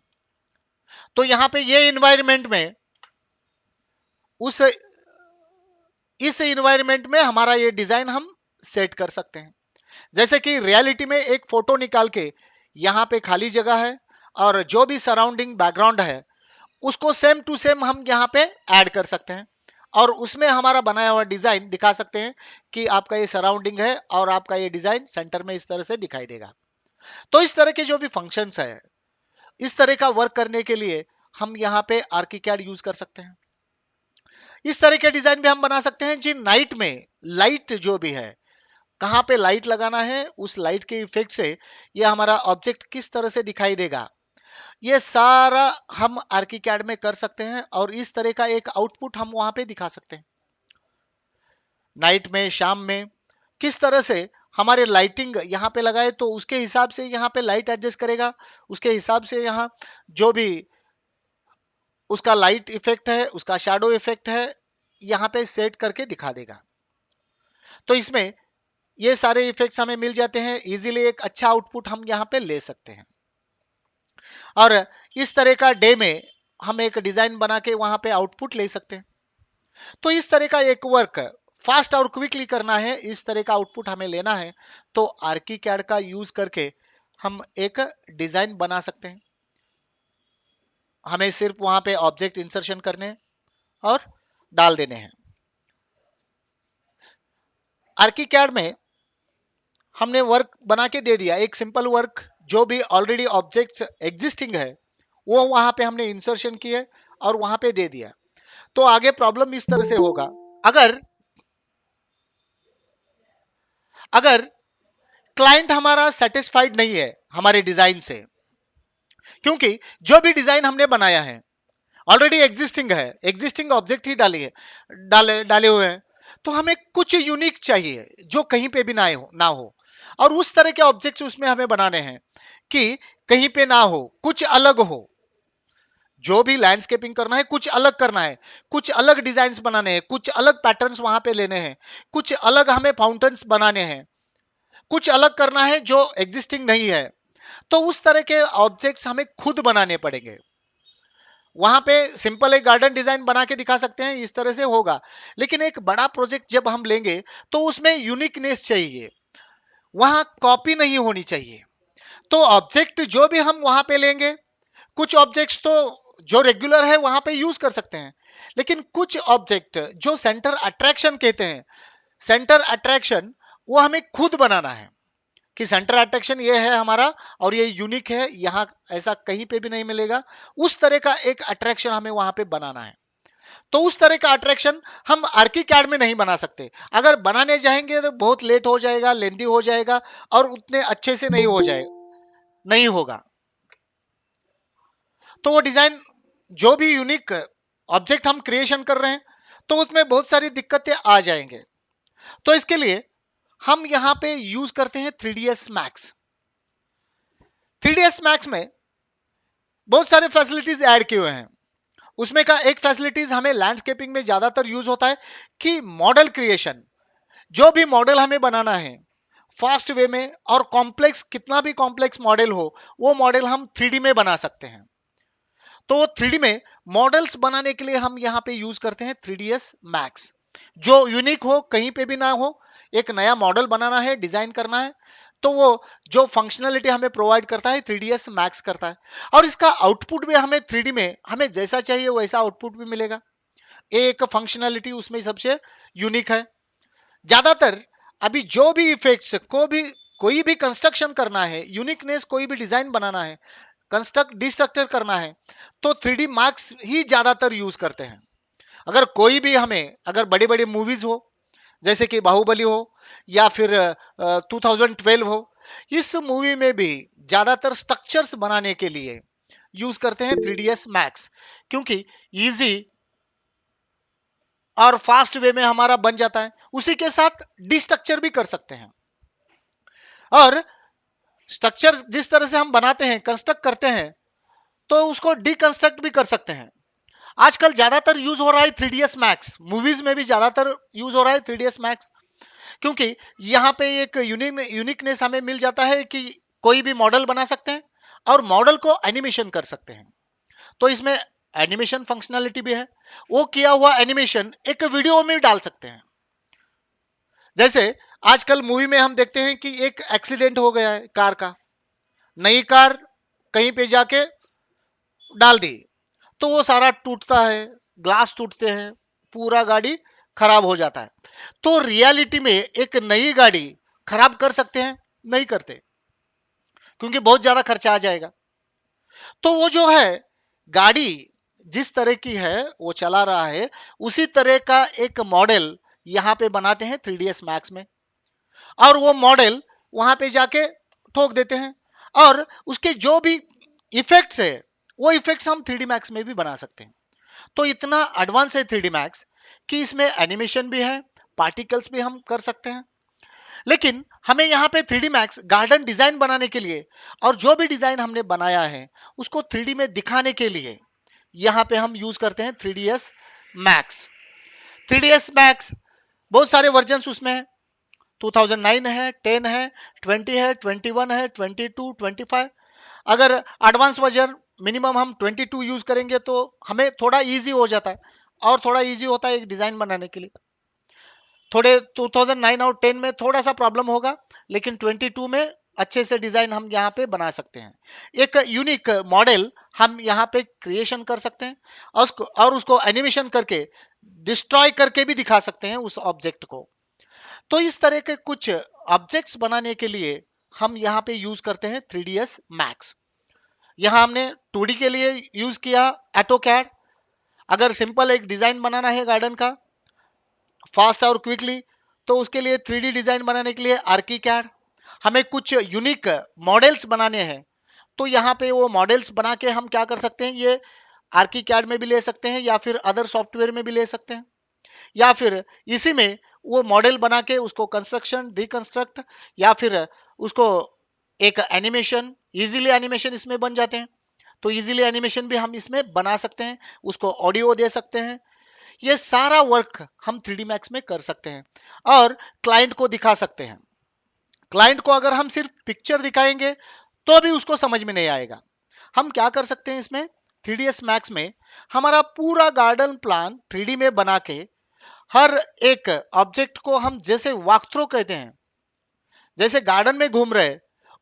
तो यहां पे ये एनवायरमेंट में उस इस एनवायरमेंट में हमारा ये डिजाइन हम सेट कर सकते हैं। जैसे कि रियलिटी में एक फोटो निकाल के यहां पे खाली जगह है और जो भी सराउंडिंग बैकग्राउंड है उसको सेम टू सेम हम यहां पे ऐड कर सकते हैं और उसमें हमारा बनाया हुआ डिजाइन दिखा सकते हैं कि आपका ये सराउंडिंग है और आपका ये डिजाइन सेंटर में इस तरह से दिखाई देगा। तो इस तरह के जो भी फंक्शंस है, इस तरह का वर्क करने के लिए हम यहाँ पे आर्किकैड यूज कर सकते हैं। इस तरह के डिजाइन भी हम बना सकते हैं जी। नाइट में लाइट जो भी है, कहां पे लाइट लगाना है, उस लाइट के इफेक्ट से ये हमारा ऑब्जेक्ट किस तरह से दिखाई देगा, ये सारा हम आर्किकैड में कर सकते हैं और इस तरह का एक आउटपुट हम वहां पे दिखा सकते हैं। नाइट में, शाम में किस तरह से हमारे लाइटिंग यहाँ पे लगाए तो उसके हिसाब से यहाँ पे लाइट एडजस्ट करेगा, उसके हिसाब से यहाँ जो भी उसका लाइट इफेक्ट है, उसका शैडो इफेक्ट है, यहाँ पे सेट करके दिखा देगा। तो इसमें ये सारे इफेक्ट्स हमें मिल जाते हैं, इजीली एक अच्छा आउटपुट हम यहाँ पे ले सकते हैं। और इस तरह का डे में हम एक डिजाइन बना के वहां पे आउटपुट ले सकते हैं। तो इस तरह का एक वर्क फास्ट और क्विकली करना है, इस तरह का आउटपुट हमें लेना है, तो आर्किकैड का यूज करके हम एक डिजाइन बना सकते हैं। हमें सिर्फ वहां पे ऑब्जेक्ट इंसर्शन करने और डाल देने हैं। आर्किकैड में हमने वर्क बना के दे दिया, एक सिंपल वर्क, जो भी ऑलरेडी ऑब्जेक्ट्स एग्जिस्टिंग है वो वहां पे हमने इंसर्शन किए और वहां पे दे दिया। तो आगे प्रॉब्लम इस तरह से होगा, अगर अगर क्लाइंट हमारा सेटिस्फाइड नहीं है हमारे डिजाइन से, क्योंकि जो भी डिजाइन हमने बनाया है ऑलरेडी एग्जिस्टिंग है, एग्जिस्टिंग ऑब्जेक्ट ही डाले हुए हैं, तो हमें कुछ यूनिक चाहिए जो कहीं पे भी ना हो और उस तरह के ऑब्जेक्ट्स उसमें हमें बनाने हैं कि कहीं पे ना हो, कुछ अलग हो। जो भी लैंडस्केपिंग करना है कुछ अलग करना है, कुछ अलग डिजाइन बनाने हैं, कुछ अलग पैटर्न्स वहां पे लेने हैं, कुछ अलग हमें फाउंटेन्स बनाने हैं, कुछ अलग करना है जो एग्जिस्टिंग नहीं है, तो उस तरह के ऑब्जेक्ट्स हमें खुद बनाने पड़ेंगे। वहां पे सिंपल एक गार्डन डिजाइन बना के दिखा सकते हैं, इस तरह से होगा, लेकिन एक बड़ा प्रोजेक्ट जब हम लेंगे तो उसमें यूनिकनेस चाहिए, वहां कॉपी नहीं होनी चाहिए। तो ऑब्जेक्ट जो भी हम वहां पे लेंगे, कुछ ऑब्जेक्ट्स तो जो रेगुलर है वहां पे यूज कर सकते हैं, लेकिन कुछ ऑब्जेक्ट जो सेंटर अट्रैक्शन कहते हैं, सेंटर अट्रैक्शन वो हमें खुद बनाना है कि सेंटर अट्रैक्शन ये है हमारा और ये यूनिक है, यहां ऐसा कहीं पे भी नहीं मिलेगा। उस तरह का एक अट्रैक्शन हमें वहां पे बनाना है। तो उस तरह का अट्रैक्शन हम आर्किकैड में नहीं बना सकते, अगर बनाने जाएंगे तो बहुत लेट हो जाएगा, लेंदी हो जाएगा और उतने अच्छे से नहीं होगा। तो वो डिजाइन जो भी यूनिक ऑब्जेक्ट हम क्रिएशन कर रहे हैं तो उसमें बहुत सारी दिक्कतें आ जाएंगे। तो इसके लिए हम यहां पे यूज करते हैं 3ds मैक्स। 3ds मैक्स में बहुत सारे फैसिलिटीज ऐड किए हुए हैं। उसमें का एक फैसिलिटीज हमें लैंडस्केपिंग में ज्यादातर यूज होता है कि मॉडल क्रिएशन, जो भी मॉडल हमें बनाना है फास्ट वे में, और कॉम्प्लेक्स, कितना भी कॉम्प्लेक्स मॉडल हो वो मॉडल हम 3D में बना सकते हैं। तो 3D में मॉडल्स बनाने के लिए हम यहां पे यूज करते हैं 3ds मैक्स। जो यूनिक हो, कहीं पे भी ना हो, एक नया मॉडल बनाना है, डिजाइन करना है, तो वो जो फंक्शनलिटी हमें प्रोवाइड करता है 3ds मैक्स करता है। और इसका आउटपुट भी हमें 3D में हमें जैसा चाहिए वैसा आउटपुट भी मिलेगा। एक फंक्शनलिटी उसमें सबसे यूनिक है। ज्यादातर अभी जो भी इफेक्ट्स को भी, कोई भी कंस्ट्रक्शन करना है, यूनिकनेस, कोई भी डिजाइन बनाना है, कंस्ट्रक्ट डिस्ट्रक्चर करना है, तो 3D मार्क्स ही ज्यादातर यूज करते हैं। अगर कोई भी हमें, अगर बड़ी बड़ी मूवीज हो जैसे कि बाहुबली हो या फिर 2012 हो, इस मूवी में भी ज्यादातर स्ट्रक्चर्स बनाने के लिए यूज करते हैं 3ds मैक्स, क्योंकि इजी और फास्ट वे में हमारा बन जाता है। उसी के साथ डिस्ट्रक्चर भी कर सकते हैं, और स्ट्रक्चर जिस तरह से हम बनाते हैं, कंस्ट्रक्ट करते हैं, तो उसको डिकंस्ट्रक्ट भी कर सकते हैं। आजकल ज्यादातर यूज हो रहा है 3ds मैक्स, मूवीज में भी ज्यादातर यूज हो रहा है 3ds मैक्स, क्योंकि यहाँ पे एक यूनिकनेस हमें मिल जाता है कि कोई भी मॉडल बना सकते हैं और मॉडल को एनिमेशन कर सकते हैं। तो इसमें एनिमेशन फंक्शनलिटी भी है, वो किया हुआ एनिमेशन एक वीडियो में डाल सकते हैं। जैसे आजकल मूवी में हम देखते हैं कि एक एक्सीडेंट हो गया है कार का, नई कार कहीं पे जाके डाल दी, तो वो सारा टूटता है, ग्लास टूटते हैं, पूरा गाड़ी खराब हो जाता है। तो रियलिटी में एक नई गाड़ी खराब कर सकते हैं? नहीं करते, क्योंकि बहुत ज्यादा खर्चा आ जाएगा। तो वो जो है गाड़ी जिस तरह की है वो चला रहा है, उसी तरह का एक मॉडल यहां पे बनाते हैं 3ds मैक्स में, और वो मॉडल वहां पे जाके ठोक देते हैं, और उसके जो भी इफेक्ट्स है वो इफेक्ट्स हम 3D मैक्स में भी बना सकते हैं। तो इतना एडवांस है 3D मैक्स कि इसमें एनिमेशन भी है, पार्टिकल्स भी हम कर सकते हैं। लेकिन हमें यहाँ पे 3D मैक्स गार्डन डिजाइन बनाने के लिए, और जो भी डिजाइन हमने बनाया है उसको 3D में दिखाने के लिए यहाँ पे हम यूज करते हैं 3ds मैक्स। 3ds मैक्स बहुत सारे वर्जन उसमें है, 2009 है, 10 है, 20 है, 21 है, 22, 25। अगर एडवांस वर्जन मिनिमम हम 22 यूज करेंगे तो हमें थोड़ा इजी हो जाता है, और थोड़ा इजी होता है एक डिजाइन बनाने के लिए। थोड़े 2009 और 10 में थोड़ा सा प्रॉब्लम होगा, लेकिन 22 में अच्छे से डिजाइन हम यहाँ पे बना सकते हैं। एक यूनिक मॉडल हम यहाँ पे क्रिएशन कर सकते हैं, और उसको एनिमेशन करके डिस्ट्रॉय करके भी दिखा सकते हैं उस ऑब्जेक्ट को। तो इस तरह के कुछ ऑब्जेक्ट्स बनाने के लिए हम यहाँ पे यूज करते हैं 3ds मैक्स। यहाँ हमने 2D के लिए यूज किया ऑटोकैड। अगर सिंपल एक डिजाइन बनाना है गार्डन का फास्ट और क्विकली, तो उसके लिए 3D डिजाइन बनाने के लिए आर्किकैड। हमें कुछ यूनिक मॉडल्स बनाने हैं, तो यहाँ पे वो मॉडल्स बना के हम क्या कर सकते हैं, ये आर्किकैड में भी ले सकते हैं या फिर अदर सॉफ्टवेयर में भी ले सकते हैं, या फिर इसी में वो मॉडल बना के उसको कंस्ट्रक्शन, रिकंस्ट्रक्ट, या फिर उसको एक एनिमेशन, इजीली एनिमेशन इसमें बन जाते हैं। तो इजीली एनिमेशन भी हम इसमें बना सकते हैं, उसको ऑडियो दे सकते हैं। ये सारा वर्क हम 3D मैक्स में कर सकते हैं और क्लाइंट को दिखा सकते हैं। क्लाइंट को अगर हम सिर्फ पिक्चर दिखाएंगे तो भी उसको समझ में नहीं आएगा। हम क्या कर सकते हैं इसमें 3ds मैक्स में, हमारा पूरा गार्डन प्लान 3D में बना के हर एक ऑब्जेक्ट को हम जैसे वॉक थ्रू कहते हैं, जैसे गार्डन में घूम रहे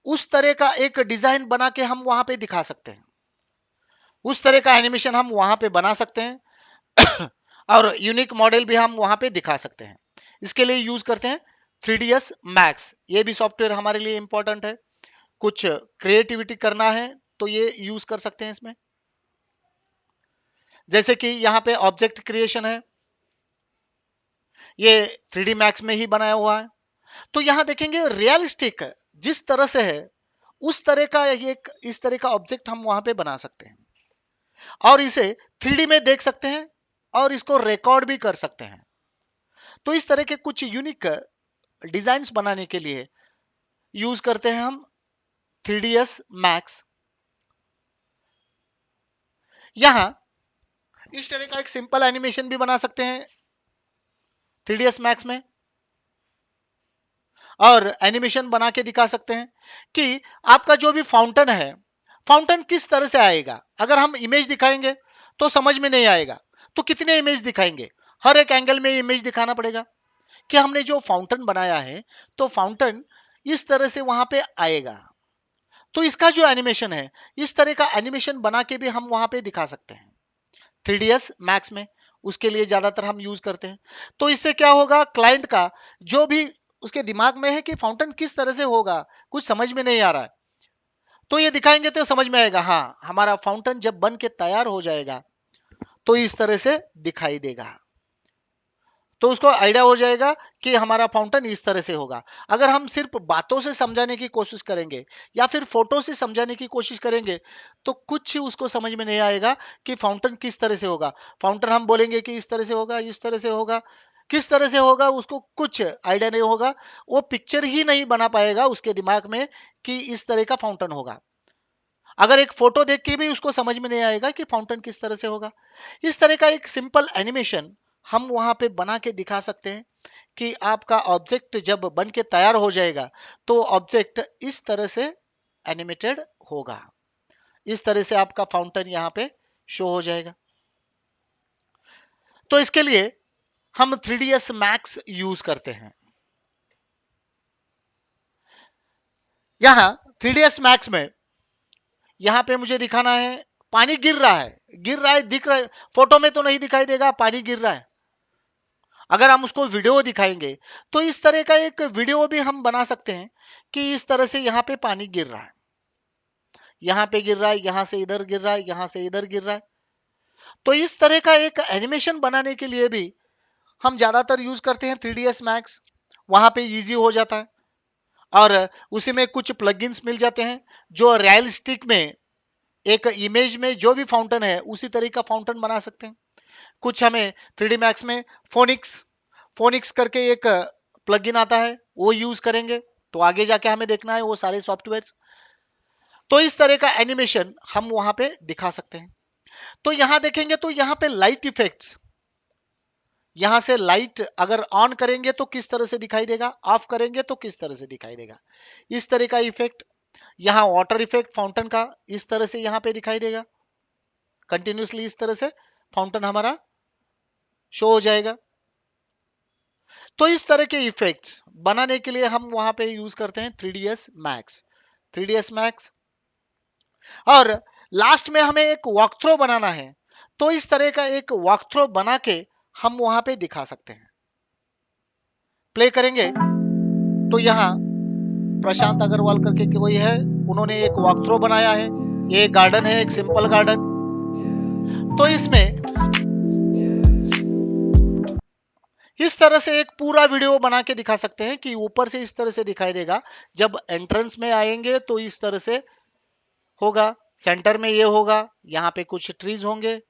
उस तरह का एक डिजाइन बना के हम वहां पे दिखा सकते हैं। उस तरह का एनिमेशन हम वहां पे बना सकते हैं और यूनिक मॉडल भी हम वहां पे दिखा सकते हैं। इसके लिए यूज करते हैं 3ds मैक्स। ये भी सॉफ्टवेयर हमारे लिए इंपॉर्टेंट है, कुछ क्रिएटिविटी करना है तो ये यूज कर सकते हैं इसमें। जैसे कि यहाँ पे ऑब्जेक्ट क्रिएशन है, ये 3D मैक्स में ही बनाया हुआ है। तो यहाँ देखेंगे रियलिस्टिक जिस तरह से है उस तरह का इस तरह का ऑब्जेक्ट हम वहां पे बना सकते हैं, और इसे 3D में देख सकते हैं और इसको रिकॉर्ड भी कर सकते हैं। तो इस तरह के कुछ यूनिक डिजाइन्स बनाने के लिए यूज करते हैं हम 3ds Max। यहां इस तरह का एक सिंपल एनिमेशन भी बना सकते हैं 3ds Max में, और एनिमेशन बना के दिखा सकते हैं कि आपका जो भी फाउंटेन है, फाउंटेन किस तरह से आएगा। अगर हम इमेज दिखाएंगे तो समझ में नहीं आएगा, तो कितने इमेज दिखाएंगे, हर एक एंगल में इमेज दिखाना पड़ेगा कि हमने जो फाउंटेन बनाया है तो फाउंटेन इस तरह से वहां पे आएगा। तो इसका जो एनिमेशन है, इस तरह का एनिमेशन बना के भी हम वहां पे दिखा सकते हैं 3ds Max में। उसके लिए ज्यादातर हम यूज करते हैं। तो इससे क्या होगा, क्लाइंट का जो भी उसके दिमाग में है कि फाउंटेन किस तरह से होगा, कुछ समझ में नहीं आ रहा है, तो ये दिखाएंगे तो समझ में आएगा, हाँ हमारा फाउंटेन जब बन के तैयार हो जाएगा तो इस तरह से दिखाई देगा। तो उसको आइडिया हो जाएगा कि हमारा फाउंटेन इस तरह से होगा। अगर हम सिर्फ बातों से समझाने की कोशिश करेंगे या फिर फोटो से समझाने की कोशिश करेंगे तो कुछ ही उसको समझ में नहीं आएगा कि फाउंटेन किस तरह से होगा। फाउंटेन हम बोलेंगे कि इस तरह से होगा, इस तरह से होगा, किस तरह से होगा उसको कुछ आइडिया नहीं होगा। वो पिक्चर ही नहीं बना पाएगा उसके दिमाग में कि इस तरह का फाउंटेन होगा। अगर एक फोटो देख के भी उसको समझ में नहीं आएगा कि फाउंटेन किस तरह से होगा। इस तरह का एक सिंपल एनिमेशन हम वहां पे बना के दिखा सकते हैं कि आपका ऑब्जेक्ट जब बन के तैयार हो जाएगा तो ऑब्जेक्ट इस तरह से एनिमेटेड होगा। इस तरह से आपका फाउंटेन यहाँ पे शो हो जाएगा। तो इसके लिए हम 3ds Max यूज करते हैं। यहाँ 3ds Max में यहाँ पे मुझे दिखाना है पानी गिर रहा है, दिख रहा है, फोटो में तो नहीं दिखाई देगा पानी गिर रहा है। अगर हम उसको वीडियो दिखाएंगे तो इस तरह का एक वीडियो भी हम बना सकते हैं कि इस तरह से यहाँ पे पानी गिर रहा है, यहाँ पे गिर रहा है, यहाँ से इधर गिर रहा है, यहाँ से इधर गिर रहा है। तो इस तरह का एक एनिमेशन बनाने के लिए भी हम ज्यादातर यूज करते हैं 3ds Max। वहां पे इजी हो जाता है और उसी में कुछ प्लगइन्स मिल जाते हैं जो रियलिस्टिक में एक इमेज में जो भी फाउंटेन है उसी तरह का फाउंटेन बना सकते हैं। कुछ हमें 3D Max में फोनिक्स फोनिक्स करके एक प्लगइन आता है, वो यूज करेंगे। तो आगे जाके हमें देखना है वो सारे सॉफ्टवेयर्स। तो इस तरह का एनिमेशन हम वहां पे दिखा सकते हैं। तो यहां देखेंगे तो यहाँ पे लाइट इफेक्ट्स, यहां से लाइट अगर ऑन करेंगे तो किस तरह से दिखाई देगा, ऑफ करेंगे तो किस तरह से दिखाई देगा, इस तरह का इफेक्ट। यहाँ वाटर इफेक्ट फाउंटेन का इस तरह से यहाँ पे दिखाई देगा, कंटिन्यूसली इस तरह से फाउंटेन हमारा शो हो जाएगा। तो इस तरह के इफेक्ट्स बनाने के लिए हम वहां पे यूज करते हैं 3ds Max। 3ds Max और लास्ट में हमें एक वॉक थ्रो बनाना है तो इस तरह का एक वॉक थ्रो बना के हम वहां पे दिखा सकते हैं। प्ले करेंगे तो यहाँ प्रशांत अग्रवाल करके कोई है, उन्होंने एक वॉक थ्रो बनाया है। ये गार्डन है, एक सिंपल गार्डन। तो इसमें इस तरह से एक पूरा वीडियो बना के दिखा सकते हैं कि ऊपर से इस तरह से दिखाई देगा, जब एंट्रेंस में आएंगे तो इस तरह से होगा, सेंटर में ये होगा, यहाँ पे कुछ ट्रीज होंगे।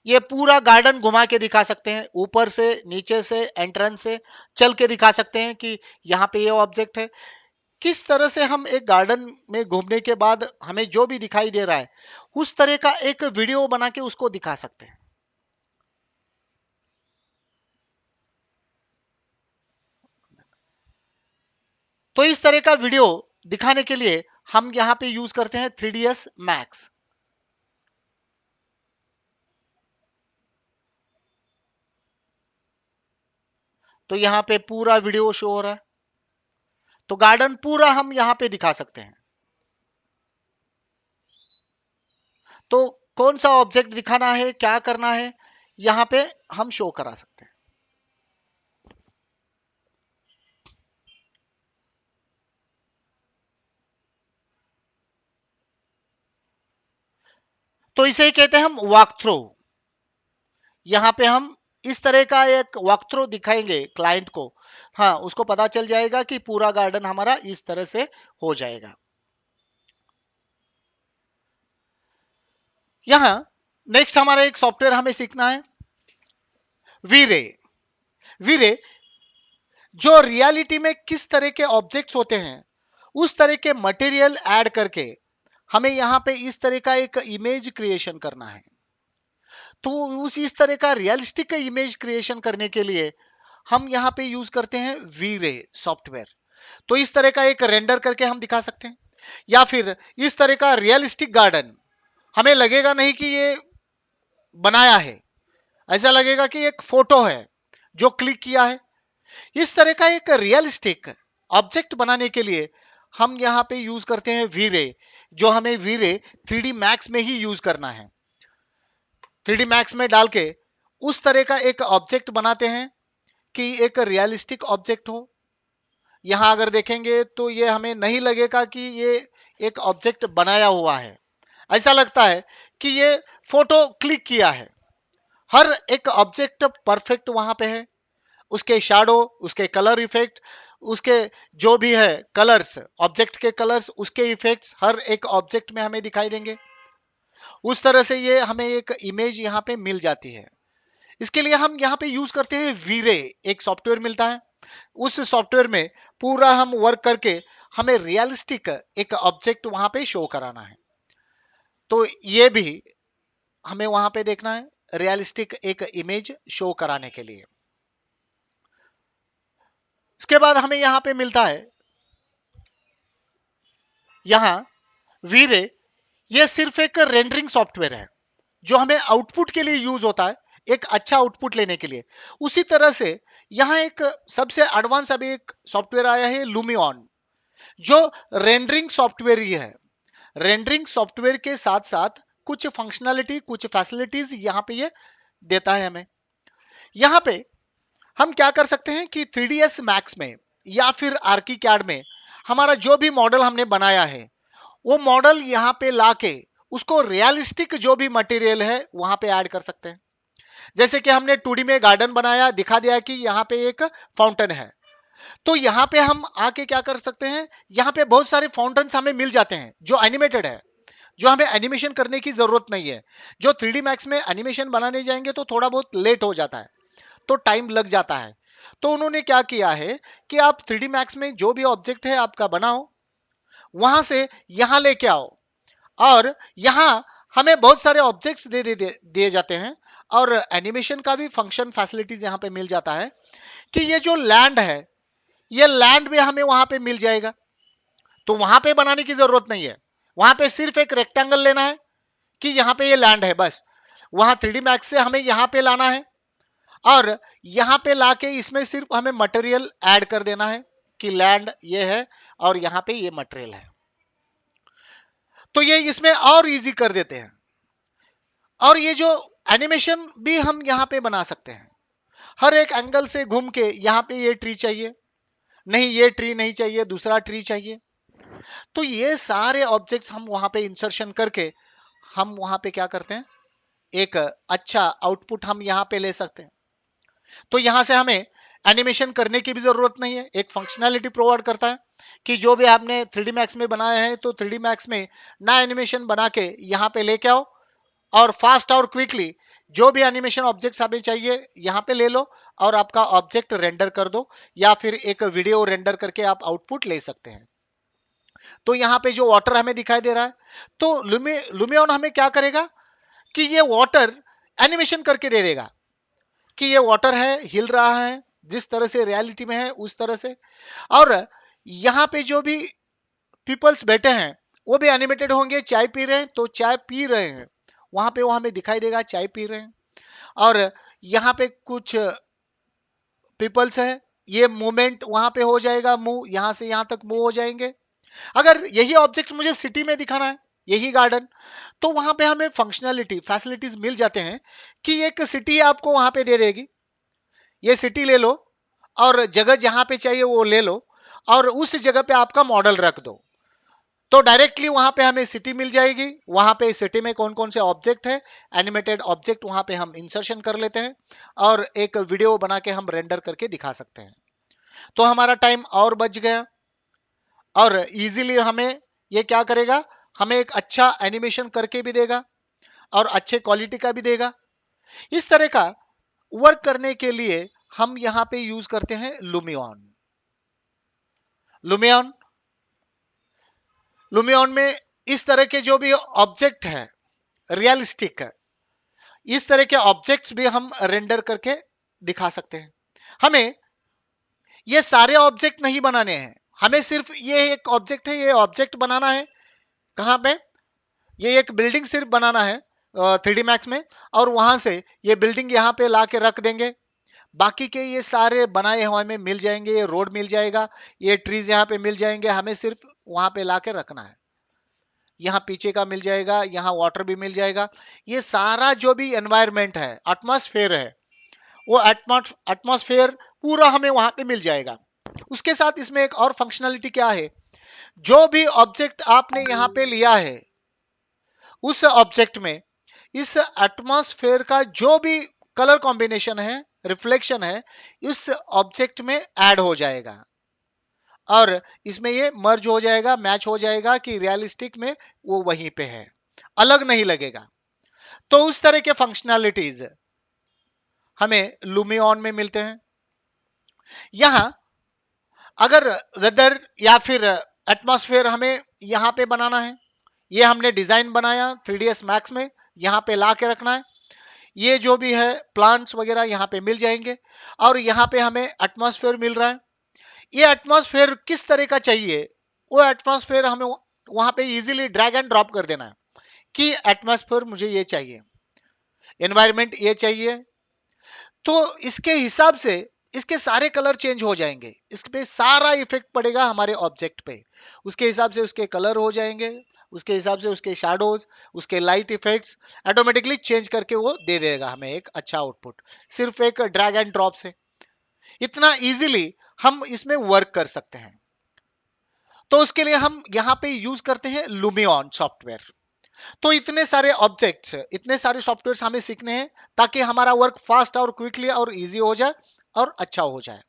ये पूरा गार्डन घुमा के दिखा सकते हैं, ऊपर से नीचे से एंट्रेंस से चल के दिखा सकते हैं कि यहाँ पे ये ऑब्जेक्ट है। किस तरह से हम एक गार्डन में घूमने के बाद हमें जो भी दिखाई दे रहा है उस तरह का एक वीडियो बना के उसको दिखा सकते हैं। तो इस तरह का वीडियो दिखाने के लिए हम यहां पे यूज करते हैं 3ds Max। तो यहां पे पूरा वीडियो शो हो रहा है, तो गार्डन पूरा हम यहां पे दिखा सकते हैं। तो कौन सा ऑब्जेक्ट दिखाना है, क्या करना है, यहां पे हम शो करा सकते हैं। तो इसे ही कहते हैं हम वॉक थ्रो। यहां पे हम इस तरह का एक वॉक थ्रो दिखाएंगे क्लाइंट को, हाँ उसको पता चल जाएगा कि पूरा गार्डन हमारा इस तरह से हो जाएगा। यहां नेक्स्ट हमारा एक सॉफ्टवेयर हमें सीखना है वीरे। वीरे जो रियलिटी में किस तरह के ऑब्जेक्ट्स होते हैं उस तरह के मटेरियल ऐड करके हमें यहां पे इस तरह का एक इमेज क्रिएशन करना है। तो उस इस तरह का रियलिस्टिक इमेज क्रिएशन करने के लिए हम यहां पे यूज करते हैं वीरे सॉफ्टवेयर। तो इस तरह का एक रेंडर करके हम दिखा सकते हैं, या फिर इस तरह का रियलिस्टिक गार्डन हमें लगेगा नहीं कि ये बनाया है, ऐसा लगेगा कि एक फोटो है जो क्लिक किया है। इस तरह का एक रियलिस्टिक ऑब्जेक्ट बनाने के लिए हम यहां पे यूज करते हैं वीरे, जो हमें वीरे 3D मैक्स में ही यूज करना है। 3D मैक्स में डाल के उस तरह का एक ऑब्जेक्ट बनाते हैं कि एक रियलिस्टिक ऑब्जेक्ट हो। यहां अगर देखेंगे तो ये हमें नहीं लगेगा कि ये एक ऑब्जेक्ट बनाया हुआ है, ऐसा लगता है कि ये फोटो क्लिक किया है। हर एक ऑब्जेक्ट परफेक्ट वहां पे है, उसके शैडो, उसके कलर इफेक्ट, उसके जो भी है कलर्स, ऑब्जेक्ट के कलर्स, उसके इफेक्ट्स हर एक ऑब्जेक्ट में हमें दिखाई देंगे। उस तरह से ये हमें एक इमेज यहाँ पे मिल जाती है। इसके लिए हम यहाँ पे यूज करते हैं वीरे, एक सॉफ्टवेयर मिलता है। उस सॉफ्टवेयर में पूरा हम वर्क करके हमें रियलिस्टिक एक ऑब्जेक्ट वहां पे शो कराना है। तो ये भी हमें वहां पे देखना है रियलिस्टिक एक इमेज शो कराने के लिए। इसके बाद हमें यहां पे मिलता है यहां वीरे, ये सिर्फ एक रेंडरिंग सॉफ्टवेयर है जो हमें आउटपुट के लिए यूज होता है, एक अच्छा आउटपुट लेने के लिए। उसी तरह से यहां एक सबसे एडवांस अभी एक सॉफ्टवेयर आया है लुमियन, जो रेंडरिंग सॉफ्टवेयर ही है। रेंडरिंग सॉफ्टवेयर के साथ साथ कुछ फंक्शनैलिटी, कुछ फैसिलिटीज यहां पे ये देता है हमें। यहां पे हम क्या कर सकते हैं कि 3ds मैक्स में या फिर आर्किकैड में हमारा जो भी मॉडल हमने बनाया है वो मॉडल यहां पे लाके उसको रियलिस्टिक जो भी मटेरियल है वहां पे ऐड कर सकते हैं। जैसे कि हमने 2D में गार्डन बनाया, दिखा दिया कि यहाँ पे एक फाउंटेन है, तो यहाँ पे हम आके क्या कर सकते हैं, यहाँ पे बहुत सारे फाउंटेन्स हमें मिल जाते हैं जो एनिमेटेड है, जो हमें एनिमेशन करने की जरूरत नहीं है। जो 3D मैक्स में एनिमेशन बनाने जाएंगे तो थोड़ा बहुत लेट हो जाता है, तो टाइम लग जाता है। तो उन्होंने क्या किया है कि आप 3D मैक्स में जो भी ऑब्जेक्ट है आपका बनाओ, वहां से यहां लेके आओ, और यहां हमें बहुत सारे ऑब्जेक्ट्स दिए जाते हैं, और एनिमेशन का भी फंक्शन फैसिलिटीज यहां पे मिल जाता है कि ये जो लैंड है ये लैंड भी हमें वहां पे मिल जाएगा। तो वहां पे बनाने की जरूरत नहीं है, वहां पे सिर्फ एक रेक्टेंगल लेना है कि यहाँ पे ये लैंड है बस। वहां 3D मैक्स से हमें यहाँ पे लाना है, और यहाँ पे लाके इसमें सिर्फ हमें मटेरियल ऐड कर देना है कि लैंड ये है और यहाँ पे ये मटेरियल है। तो ये इसमें और इजी कर देते हैं। और ये जो एनिमेशन भी हम यहाँ पे बना सकते हैं, हर एक एंगल से घूम के यहाँ पे ये ट्री चाहिए, नहीं ये ट्री नहीं चाहिए, दूसरा ट्री चाहिए। तो ये सारे ऑब्जेक्ट्स हम वहां पे इंसर्शन करके हम वहां पे क्या करते हैं, एक अच्छा आउटपुट हम यहाँ पे ले सकते हैं। तो यहां से हमें एनिमेशन करने की भी जरूरत नहीं है, एक फंक्शनैलिटी प्रोवाइड करता है कि जो भी आपने 3D मैक्स में बनाया है तो 3D मैक्स में नया एनिमेशन बना के यहाँ पे लेके आओ, और फास्ट और क्विकली जो भी एनिमेशन ऑब्जेक्ट्स हमें चाहिए यहाँ पे ले लो और आपका ऑब्जेक्ट रेंडर कर दो, या फिर एक वीडियो रेंडर करके आप आउटपुट ले सकते हैं। तो यहाँ पे जो वाटर हमें दिखाई दे रहा है, तो लुमियन हमें क्या करेगा कि ये वाटर एनिमेशन करके दे देगा कि ये वाटर है, हिल रहा है, जिस तरह से रियलिटी में है उस तरह से। और यहाँ पे जो भी पीपल्स बैठे हैं वो भी एनिमेटेड होंगे, चाय पी रहे हैं तो चाय पी रहे हैं, वहां पे वो हमें दिखाई देगा चाय पी रहे हैं। और यहाँ पे कुछ पीपल्स है, ये मूवमेंट वहां पे हो जाएगा, मूव यहां से यहां तक मूव हो जाएंगे। अगर यही ऑब्जेक्ट मुझे सिटी में दिखाना है, यही गार्डन, तो वहां पे हमें फंक्शनैलिटी फैसिलिटीज मिल जाते हैं कि एक सिटी आपको वहां पे दे देगी, ये सिटी ले लो और जगह जहां पे चाहिए वो ले लो, और उस जगह पे आपका मॉडल रख दो, तो डायरेक्टली वहां पे हमें सिटी मिल जाएगी। वहां पे सिटी में कौन कौन से ऑब्जेक्ट है, एनिमेटेड ऑब्जेक्ट वहां पे हम इंसर्शन कर लेते हैं और एक वीडियो बना के हम रेंडर करके दिखा सकते हैं। तो हमारा टाइम और बच गया, और इजीली हमें ये क्या करेगा, हमें एक अच्छा एनिमेशन करके भी देगा, और अच्छे क्वालिटी का भी देगा। इस तरह का वर्क करने के लिए हम यहां पे यूज करते हैं लुमियन। लुमियन लुमियन में इस तरह के जो भी ऑब्जेक्ट है रियलिस्टिक है, इस तरह के ऑब्जेक्ट्स भी हम रेंडर करके दिखा सकते हैं। हमें ये सारे ऑब्जेक्ट नहीं बनाने हैं, हमें सिर्फ ये एक ऑब्जेक्ट है, ये ऑब्जेक्ट बनाना है। कहां पे? ये एक बिल्डिंग सिर्फ बनाना है 3D मैक्स में, और वहां से ये बिल्डिंग यहां पे ला के रख देंगे। बाकी के ये सारे बनाए हुए हमें मिल जाएंगे, ये रोड मिल जाएगा, ये ट्रीज यहाँ पे मिल जाएंगे, हमें सिर्फ वहां पे ला के रखना है। यहाँ पीछे का मिल जाएगा, यहाँ वाटर भी मिल जाएगा। ये सारा जो भी एनवायरमेंट है, एटमॉस्फेयर है, वो एटमॉस्फेयर पूरा हमें वहां पे मिल जाएगा। उसके साथ इसमें एक और फंक्शनलिटी क्या है, जो भी ऑब्जेक्ट आपने यहाँ पे लिया है उस ऑब्जेक्ट में इस एटमॉस्फेयर का जो भी कलर कॉम्बिनेशन है, रिफ्लेक्शन है, इस ऑब्जेक्ट में ऐड हो जाएगा और इसमें ये मर्ज हो जाएगा, मैच हो जाएगा कि रियलिस्टिक में वो वहीं पे है, अलग नहीं लगेगा। तो उस तरह के फंक्शनैलिटीज हमें लुमियन में मिलते हैं। यहां अगर वेदर या फिर एटमॉस्फेयर हमें यहां पे बनाना है, ये हमने डिजाइन बनाया 3ds मैक्स में, यहां पे ला के रखना है। ये जो भी है प्लांट्स वगैरह यहाँ पे मिल जाएंगे, और यहाँ पे हमें एटमॉस्फेयर मिल रहा है। ये एटमॉस्फेयर किस तरह का चाहिए, वो एटमॉस्फेयर हमें वहां पे इजीली ड्रैग एंड ड्रॉप कर देना है कि एटमॉस्फेयर मुझे ये चाहिए, एनवायरनमेंट ये चाहिए। तो इसके हिसाब से इसके सारे कलर चेंज हो जाएंगे, इस पे सारा इफेक्ट पड़ेगा हमारे ऑब्जेक्ट पे, उसके हिसाब से उसके कलर हो जाएंगे, उसके हिसाब से उसके शैडोज, उसके लाइट इफेक्ट्स ऑटोमेटिकली चेंज करके वो दे देगा हमें एक अच्छा आउटपुट, सिर्फ एक ड्रैग एंड ड्रॉप से। इतना इजीली हम इसमें वर्क कर सकते हैं। तो उसके लिए हम यहाँ पे यूज करते हैं लुमियन सॉफ्टवेयर। तो इतने सारे ऑब्जेक्ट्स, इतने सारे सॉफ्टवेयर हमें सीखने हैं ताकि हमारा वर्क फास्ट और क्विकली और इजी हो जाए और अच्छा हो जाए।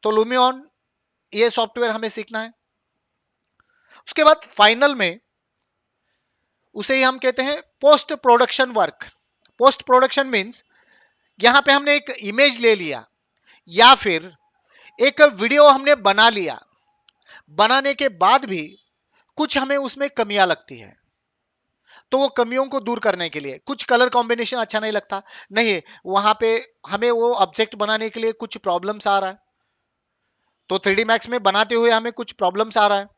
तो लुमियन ये सॉफ्टवेयर हमें सीखना है। उसके बाद फाइनल में उसे ही हम कहते हैं post production work. Post production means यहां पे हमने एक इमेज ले लिया या फिर एक वीडियो हमने बना लिया, बनाने के बाद भी कुछ हमें उसमें कमियां लगती है, तो वो कमियों को दूर करने के लिए कुछ कलर कॉम्बिनेशन अच्छा नहीं लगता, नहीं वहां पे हमें वो ऑब्जेक्ट बनाने के लिए कुछ प्रॉब्लम्स आ रहा है, तो 3D मैक्स में बनाते हुए हमें कुछ प्रॉब्लम्स आ रहा है,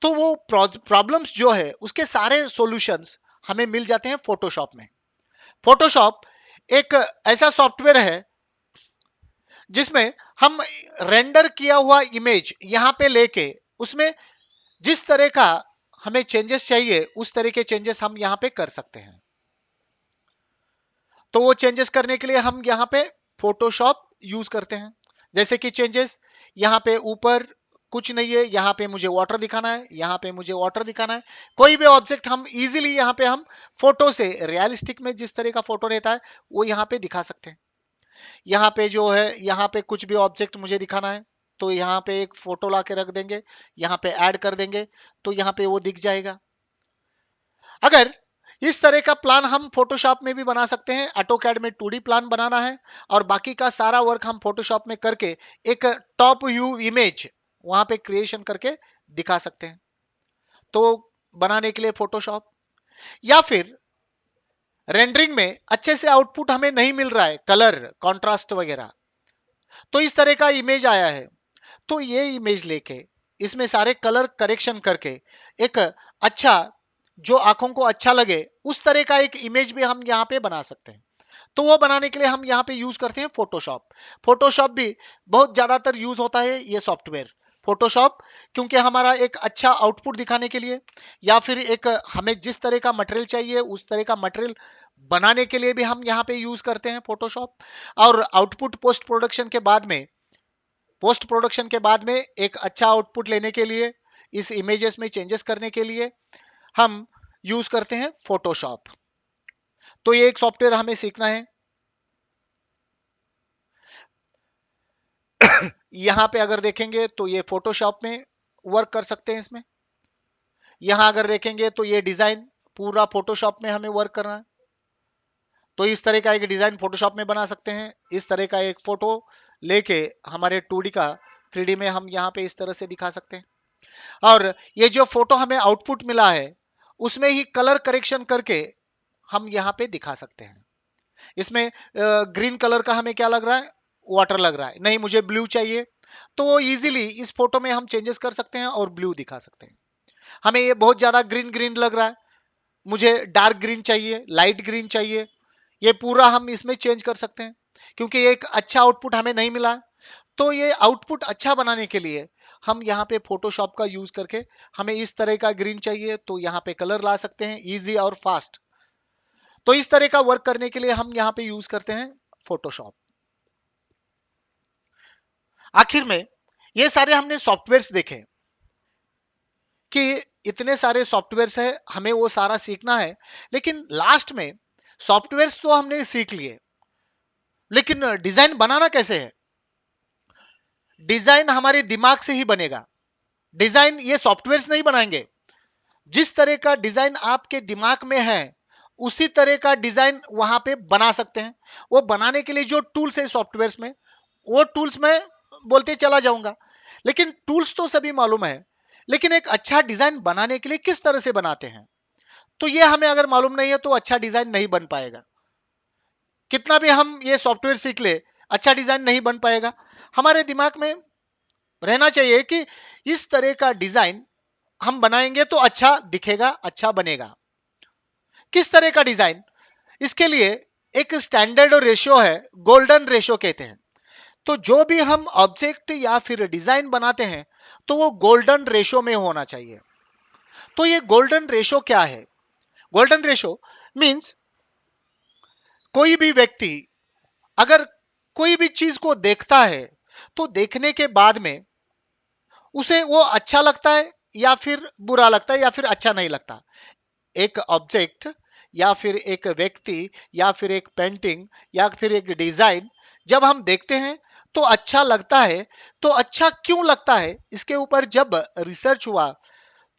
तो वो प्रॉब्लम्स जो है उसके सारे सॉल्यूशंस हमें मिल जाते हैं फोटोशॉप में। फोटोशॉप एक ऐसा सॉफ्टवेयर है जिसमें हम रेंडर किया हुआ इमेज यहां पे लेके उसमें जिस तरह का हमें चेंजेस चाहिए उस तरह के चेंजेस हम यहां पे कर सकते हैं। तो वो चेंजेस करने के लिए हम यहाँ पे फोटोशॉप यूज करते हैं। जैसे कि चेंजेस यहाँ पे ऊपर कुछ नहीं है, यहाँ पे मुझे वाटर दिखाना है, यहाँ पे मुझे वाटर दिखाना है, कोई भी ऑब्जेक्ट हम इजीली यहाँ पे हम फोटो से रियलिस्टिक में जिस तरह का फोटो रहता है वो यहाँ पे दिखा सकते हैं। यहाँ पे जो है यहाँ पे कुछ भी ऑब्जेक्ट मुझे दिखाना है तो यहाँ पे एक फोटो ला के रख देंगे, यहाँ पे ऐड कर देंगे तो यहाँ पे वो दिख जाएगा। अगर इस तरह का प्लान हम फोटोशॉप में भी बना सकते हैं, ऑटोकैड में 2D प्लान बनाना है और बाकी का सारा वर्क हम फोटोशॉप में करके एक टॉप व्यू इमेज वहां पे क्रिएशन करके दिखा सकते हैं। तो बनाने के लिए फोटोशॉप, या फिर रेंडरिंग में अच्छे से आउटपुट हमें नहीं मिल रहा है, कलर कॉन्ट्रास्ट वगैरह, तो इस तरह का इमेज आया है, तो ये इमेज लेके इसमें सारे कलर करेक्शन करके एक अच्छा जो आंखों को अच्छा लगे उस तरह का एक इमेज भी हम यहाँ पे बना सकते हैं। तो वो बनाने के लिए हम यहाँ पे यूज करते हैं फोटोशॉप। फोटोशॉप भी बहुत ज्यादातर यूज होता है ये सॉफ्टवेयर फोटोशॉप, क्योंकि हमारा एक अच्छा आउटपुट दिखाने के लिए या फिर एक हमें जिस तरह का मटेरियल चाहिए उस तरह का मटेरियल बनाने के लिए भी हम यहाँ पे यूज करते हैं फोटोशॉप। और आउटपुट पोस्ट प्रोडक्शन के बाद में एक अच्छा आउटपुट लेने के लिए, इस इमेजेस में चेंजेस करने के लिए हम यूज करते हैं फोटोशॉप। तो ये एक सॉफ्टवेयर हमें सीखना है। यहां पे अगर देखेंगे तो ये फोटोशॉप में वर्क कर सकते हैं इसमें। यहां अगर देखेंगे तो ये डिजाइन पूरा फोटोशॉप में हमें वर्क करना है, तो इस तरह का एक डिजाइन फोटोशॉप में बना सकते हैं। इस तरह का एक फोटो लेके हमारे 2D का 3D में हम यहाँ पे इस तरह से दिखा सकते हैं। और ये जो फोटो हमें आउटपुट मिला है उसमें ही कलर करेक्शन करके हम यहाँ पे दिखा सकते हैं। इसमें ग्रीन कलर का हमें क्या लग रहा है, वाटर लग रहा है, नहीं मुझे ब्लू चाहिए, तो इजीली इस फोटो में हम चेंजेस कर सकते हैं और ब्लू दिखा सकते हैं। हमें ये बहुत ज्यादा ग्रीन ग्रीन लग रहा है, मुझे डार्क ग्रीन चाहिए, लाइट ग्रीन चाहिए, ये पूरा हम इसमें चेंज कर सकते हैं। क्योंकि एक अच्छा आउटपुट हमें नहीं मिला, तो ये आउटपुट अच्छा बनाने के लिए हम यहाँ पे फोटोशॉप का यूज करके हमें इस तरह का ग्रीन चाहिए तो यहाँ पे कलर ला सकते हैं, इजी और फास्ट। तो इस तरह का वर्क करने के लिए हम यहाँ पे यूज करते हैं फोटोशॉप। आखिर में ये सारे हमने सॉफ्टवेयर्स देखे कि इतने सारे सॉफ्टवेयर्स है, हमें वो सारा सीखना है, लेकिन लास्ट में सॉफ्टवेयर्स तो हमने सीख लिए, लेकिन डिजाइन बनाना कैसे है? डिजाइन हमारे दिमाग से ही बनेगा। डिजाइन ये सॉफ्टवेयर्स नहीं बनाएंगे। जिस तरह का डिजाइन आपके दिमाग में है उसी तरह का डिजाइन वहां पे बना सकते हैं। वो बनाने के लिए जो टूल्स है सॉफ्टवेयर्स में, वो टूल्स मैं बोलते चला जाऊंगा, लेकिन टूल्स तो सभी मालूम है, लेकिन एक अच्छा डिजाइन बनाने के लिए किस तरह से बनाते हैं, तो ये हमें अगर मालूम नहीं है तो अच्छा डिजाइन नहीं बन पाएगा। कितना भी हम ये सॉफ्टवेयर सीख ले, अच्छा डिजाइन नहीं बन पाएगा। हमारे दिमाग में रहना चाहिए कि इस तरह का डिजाइन हम बनाएंगे तो अच्छा दिखेगा, अच्छा बनेगा। किस तरह का डिजाइन, इसके लिए एक स्टैंडर्ड रेशियो है, गोल्डन रेशियो कहते हैं। तो जो भी हम ऑब्जेक्ट या फिर डिजाइन बनाते हैं तो वो गोल्डन रेशियो में होना चाहिए। तो ये गोल्डन रेशियो क्या है? गोल्डन रेशियो मींस कोई भी व्यक्ति अगर कोई भी चीज को देखता है तो देखने के बाद में उसे वो अच्छा लगता है या फिर बुरा लगता है या फिर अच्छा नहीं लगता। एक ऑब्जेक्ट या फिर एक व्यक्ति या फिर एक पेंटिंग या फिर एक डिजाइन जब हम देखते हैं तो अच्छा लगता है, तो अच्छा क्यों लगता है इसके ऊपर जब रिसर्च हुआ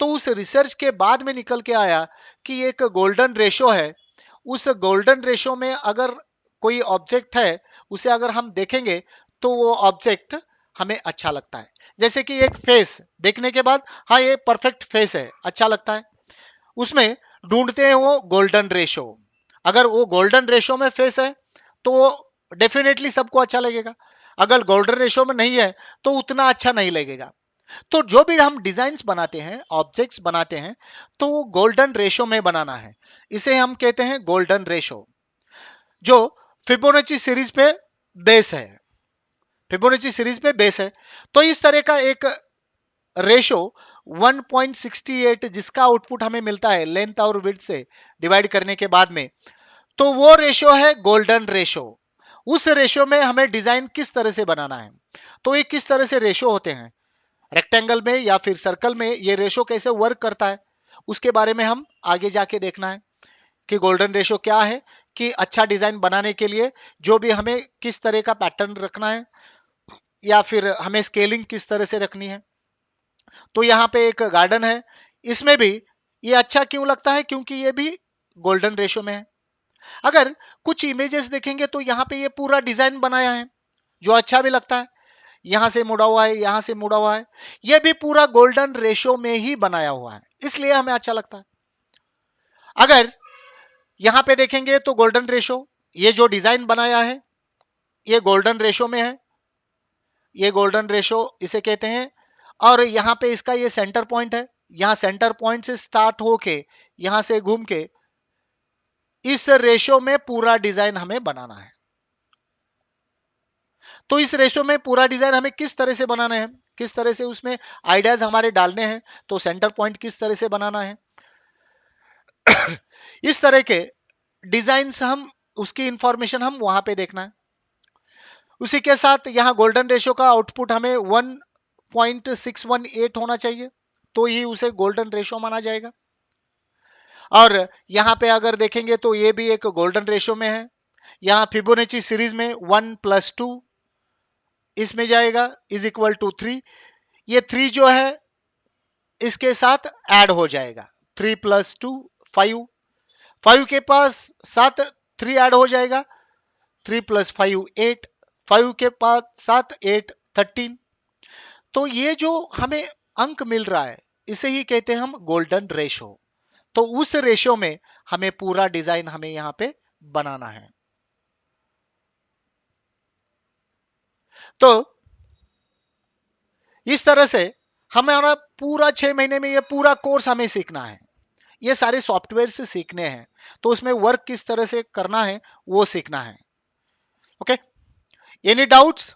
तो उस रिसर्च के बाद में निकल के आया कि एक गोल्डन रेशो है। उस गोल्डन रेशो में अगर कोई ऑब्जेक्ट है उसे अगर हम देखेंगे तो वो ऑब्जेक्ट हमें अच्छा लगता है। जैसे कि एक फेस देखने के बाद हाँ ये परफेक्ट फेस है, अच्छा लगता है, उसमें ढूंढते हैं वो गोल्डन रेशो। अगर वो गोल्डन रेशो में फेस है तो वो डेफिनेटली सबको अच्छा लगेगा, अगर गोल्डन रेशो में नहीं है तो उतना अच्छा नहीं लगेगा। तो जो भी हम डिजाइन्स बनाते हैं, ऑब्जेक्ट्स बनाते हैं, तो वो गोल्डन रेशो में बनाना है, इसे हम कहते हैं गोल्डन रेशो, जो फिबोनाची सीरीज पे बेस है। फिबोनाची सीरीज पे बेस है। तो इस तरह का एक रेशो 1.68 जिसका आउटपुट हमें मिलता है लेंथ और विड्थ से डिवाइड करने के बाद में, तो वो रेशो है गोल्डन रेशो। उस रेशो में हमें डिजाइन किस तरह से बनाना है, तो ये किस तरह से रेशो होते हैं, रेक्टेंगल में या फिर सर्कल में ये रेशो कैसे वर्क करता है, उसके बारे में हम आगे जाके देखना है कि गोल्डन रेशो क्या है, कि अच्छा डिजाइन बनाने के लिए जो भी हमें किस तरह का पैटर्न रखना है या फिर हमें स्केलिंग किस तरह से रखनी है। तो यहाँ पे एक गार्डन है, इसमें भी ये अच्छा क्यों लगता है, क्योंकि ये भी गोल्डन रेशो में है। अगर कुछ इमेजेस देखेंगे तो यहाँ पे ये पूरा डिजाइन बनाया है जो अच्छा भी लगता है, यहां से मुड़ा हुआ है, यहां से मुड़ा हुआ है, ये भी पूरा गोल्डन रेशो में ही बनाया हुआ है, इसलिए हमें अच्छा लगता है। अगर यहां पे देखेंगे तो गोल्डन रेशो, ये जो डिजाइन बनाया है ये गोल्डन रेशो में है, ये गोल्डन रेशो इसे कहते हैं। और यहाँ पे इसका ये सेंटर पॉइंट है, यहाँ सेंटर पॉइंट से स्टार्ट होके यहां से घूम के इस रेशो में पूरा डिजाइन हमें बनाना है। तो इस रेशो में पूरा डिजाइन हमें किस तरह से बनाना है, किस तरह से उसमें आइडियाज हमारे डालने हैं, तो सेंटर पॉइंट किस तरह से बनाना है, इस तरह के डिजाइन्स हम उसकी इंफॉर्मेशन हम वहां पे देखना है। उसी के साथ यहाँ गोल्डन रेशो का आउटपुट हमें 1.618 होना चाहिए, तो ही उसे गोल्डन रेशो माना जाएगा। और यहाँ पे अगर देखेंगे तो ये भी एक गोल्डन रेशो में है। यहाँ फिबोनाची सीरीज में 1+2 इसमें जाएगा इज इक्वल टू 3, ये 3 जो है इसके साथ ऐड हो जाएगा, 3 + 2 5, 5 के पास 7, 3 ऐड हो जाएगा, 3 + 5 8, 5 के पास 7 8 13। तो ये जो हमें अंक मिल रहा है इसे ही कहते हैं हम गोल्डन रेशो। तो उस रेशो में हमें पूरा डिजाइन हमें यहां पे बनाना है। तो इस तरह से हमारा पूरा 6 महीने में ये पूरा कोर्स हमें सीखना है, ये सारे सॉफ्टवेयर से सीखने हैं, तो उसमें वर्क किस तरह से करना है वो सीखना है। Okay, any doubts?